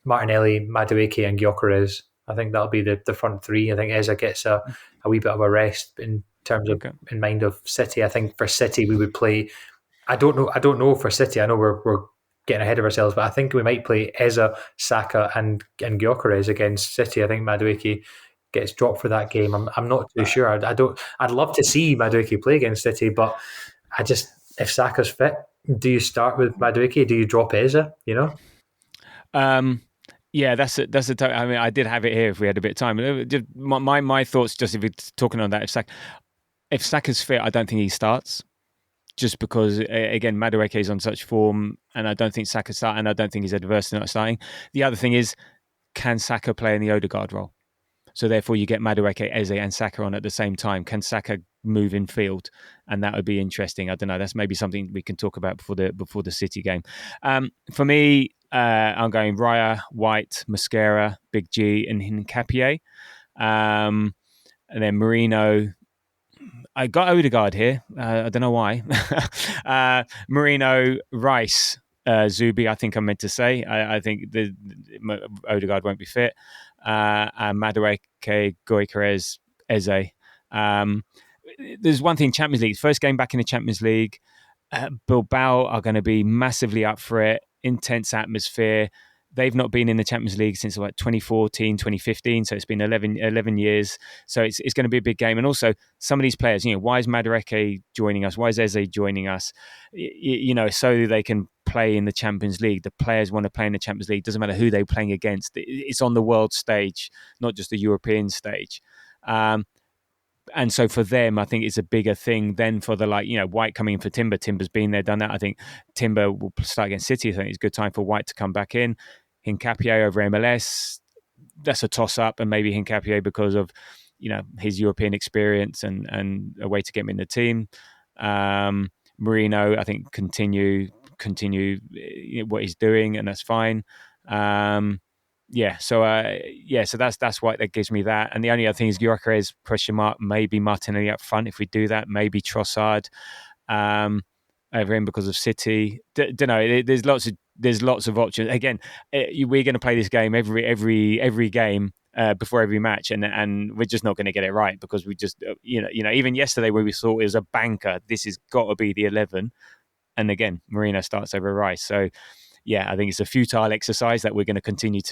Martinelli, Madueke, and Gyökeres. I think that'll be the front three. I think Eza gets a wee bit of a rest in terms of in mind of City. I think for City we would play. I don't know for City. I know we're getting ahead of ourselves, but I think we might play Eza, Saka, and Gyökeres against City. I think Madueke gets dropped for that game. I'm not too sure. I'd love to see Madueke play against City, but if Saka's fit, do you start with Madueke? Do you drop Eza? Yeah, that's a. I mean, I did have it here if we had a bit of time. Just my thoughts, just if we're talking on that, if Saka's fit, I don't think he starts. Just because, again, Madueke is on such form, and I don't think Saka start, and I don't think he's adverse to not starting. The other thing is, can Saka play in the Ødegaard role? So therefore, you get Madueke, Eze, and Saka on at the same time. Can Saka move in field? And that would be interesting. I don't know. That's maybe something we can talk about before the City game. For me, I'm going Raya, White, Mosquera, Big G, and Hincapié. And then Merino. I got Ødegaard here. I don't know why. Merino, Rice, Zubi, I think I meant to say. I think Ødegaard won't be fit. Madueke, Gyökeres, Eze. There's one thing, Champions League. First game back in the Champions League. Bilbao are going to be massively up for it. Intense atmosphere. They've not been in the Champions League since 2014, 2015. So it's been 11 years. So it's going to be a big game. And also some of these players, why is Madueke joining us? Why is Eze joining us? So they can play in the Champions League. The players want to play in the Champions League. Doesn't matter who they're playing against. It's on the world stage, not just the European stage. And so for them, I think it's a bigger thing than for the White coming in for Timber. Timber's been there, done that. I think Timber will start against City. I think it's a good time for White to come back in. Hincapié over MLS, that's a toss-up, and maybe Hincapié because of his European experience and a way to get him in the team. Merino, I think continue what he's doing, and that's fine. So that's why that gives me that. And the only other thing is Gyökeres, question mark, maybe Martinelli up front if we do that, maybe Trossard over him because of City. Don't know. There's lots of options. Again, we're going to play this game every game before every match, and we're just not going to get it right because we just even yesterday when we thought it was a banker, this has got to be the 11, and again Merino starts over Rice. So yeah, I think it's a futile exercise that we're going to continue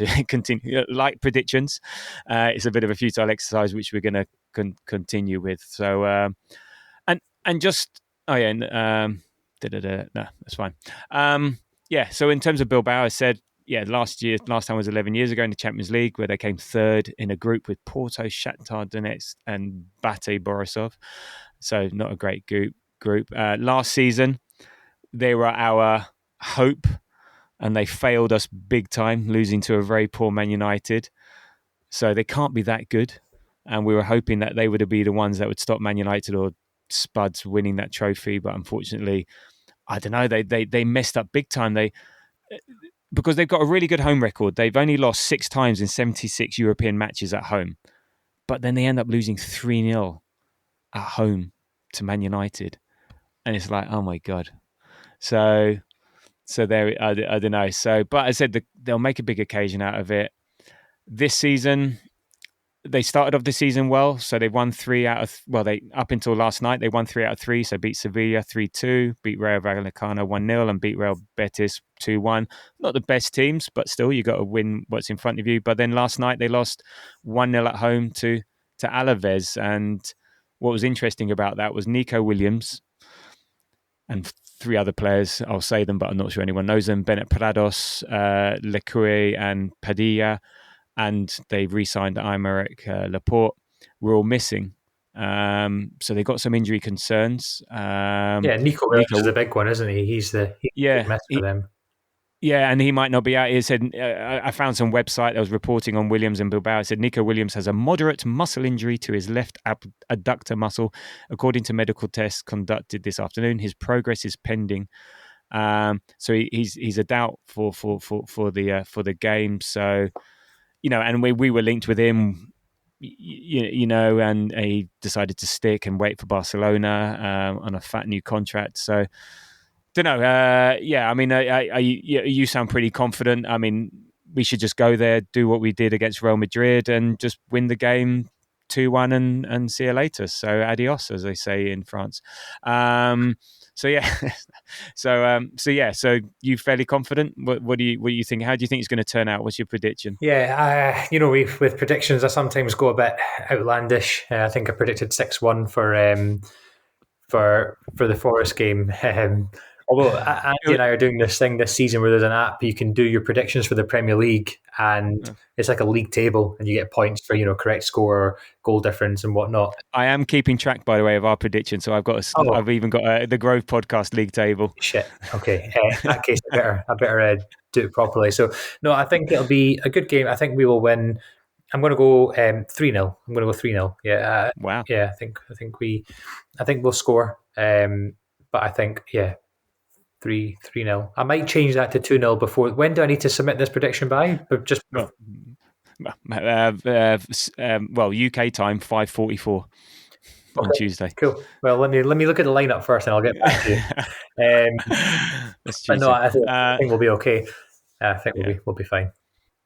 like predictions. It's a bit of a futile exercise which we're going to continue with. So no, that's fine. So in terms of Bilbao, I said, last time was 11 years ago in the Champions League where they came third in a group with Porto, Shakhtar Donetsk and Bate Borisov. So not a great group. Last season, they were our hope and they failed us big time, losing to a very poor Man United. So they can't be that good. And we were hoping that they would be the ones that would stop Man United or Spuds winning that trophy. But unfortunately, I don't know, they messed up big time. Because they've got a really good home record. They've only lost 6 times in 76 European matches at home. But then they end up losing 3-0 at home to Man United. And it's like, oh my God. So there, I don't know. So, but I said they'll make a big occasion out of it. This season, they started off the season well. So they won 3 out of, up until last night, they won 3 out of 3. So beat Sevilla 3-2, beat Rayo Vallecano 1-0 and beat Real Betis 2-1. Not the best teams, but still you got to win what's in front of you. But then last night they lost 1-0 at home to Alaves. And what was interesting about that was Nico Williams and 3 other players, I'll say them, but I'm not sure anyone knows them, Bennett Prados, Lecue and Padilla, and they re-signed Aymeric Laporte, were all missing. So they've got some injury concerns. Nico Williams is the big one, isn't he? He's the big mess for them. Yeah, and he might not be out. He said, I found some website that was reporting on Williams and Bilbao. It said Nico Williams has a moderate muscle injury to his left adductor muscle. According to medical tests conducted this afternoon, his progress is pending. So he's a doubt for the game. So, and we were linked with him, and he decided to stick and wait for Barcelona on a fat new contract. So, don't know. I mean, you sound pretty confident. I mean, we should just go there, do what we did against Real Madrid, and just win the game 2-1 and see you later. So adios, as they say in France. So you fairly confident? What do you think? How do you think it's going to turn out? What's your prediction? Yeah, with predictions, I sometimes go a bit outlandish. I think I predicted 6-1 for the Forest game. Although Andy and I are doing this thing this season where there's an app you can do your predictions for the Premier League, and it's like a league table, and you get points for correct score, or goal difference, and whatnot. I am keeping track, by the way, of our predictions. So I've even got the Grove Podcast league table. Shit. Okay. In that case, I better do it properly. So no, I think it'll be a good game. I think we will win. I'm going to go 3-0. I'm going to go 3-0. Yeah. Wow. Yeah. I think we'll score. But I think 3-0. I might change that to 2-0 before. When do I need to submit this prediction by? UK time 5:44 on Tuesday. Cool. Well, let me look at the lineup first, and I'll get back to you. But no, I think we'll be okay. I think we'll be fine.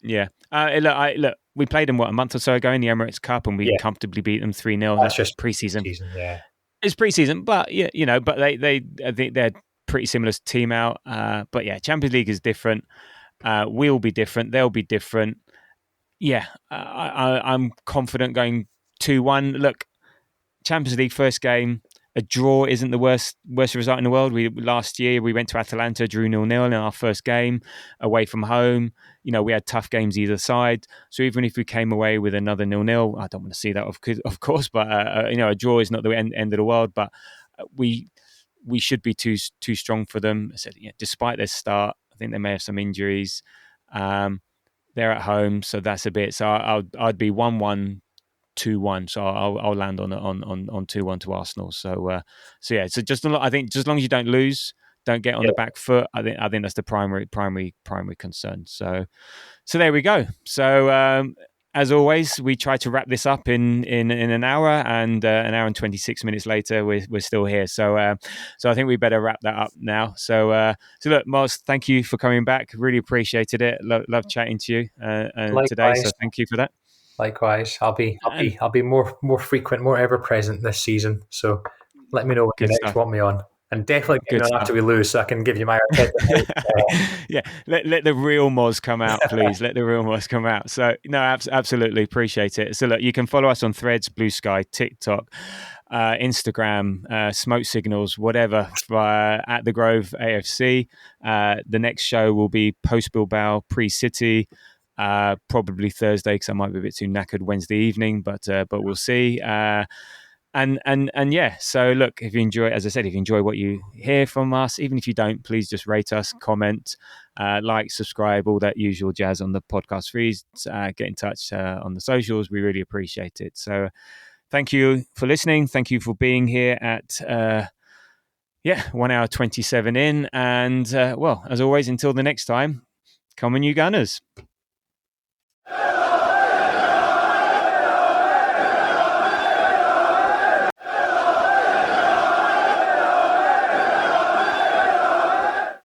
Yeah. Look, we played them a month or so ago in the Emirates Cup, and we comfortably beat them 3-0. That's just pre-season. Yeah. It's pre-season, but but I think they're pretty similar to team out. But yeah, Champions League is different. We'll be different. They'll be different. Yeah, I'm confident going 2-1. Look, Champions League first game, a draw isn't the worst result in the world. Last year we went to Atalanta, drew 0-0 in our first game away from home. We had tough games either side. So even if we came away with another 0-0, I don't want to see that, of course. But a draw is not the end of the world. But we should be too strong for them. I said, despite their start, I think they may have some injuries. They're at home, so that's a bit. So I'd be 1-1. 2-1, so I'll land on 2-1 to Arsenal. So just I think just as long as you don't lose, don't get on the back foot. I think that's the primary concern. So there we go. So as always, we try to wrap this up in an hour, and an hour and 26 minutes later, we're still here. So I think we better wrap that up now. So look, Mos, thank you for coming back. Really appreciated it. Love chatting to you today. So thank you for that. Likewise, I'll be more frequent, more ever present this season. So let me know when you next want me on, and definitely get me on after we lose, so I can give you my yeah. Let the real Moz come out, please. Let the real Moz come out. So no, absolutely appreciate it. So look, you can follow us on Threads, Blue Sky, TikTok, Instagram, Smoke Signals, whatever, at the Grove AFC. The next show will be post Bilbao, pre-City. Probably Thursday, because I might be a bit too knackered Wednesday evening, but we'll see. And yeah, so look, if you enjoy, as I said, if you enjoy what you hear from us, even if you don't, please just rate us, comment, like, subscribe, all that usual jazz on the podcast feeds. Get in touch on the socials. We really appreciate it. So thank you for listening. Thank you for being here at 1 hour 27 in. And well, as always, until the next time, come on, you Gunners.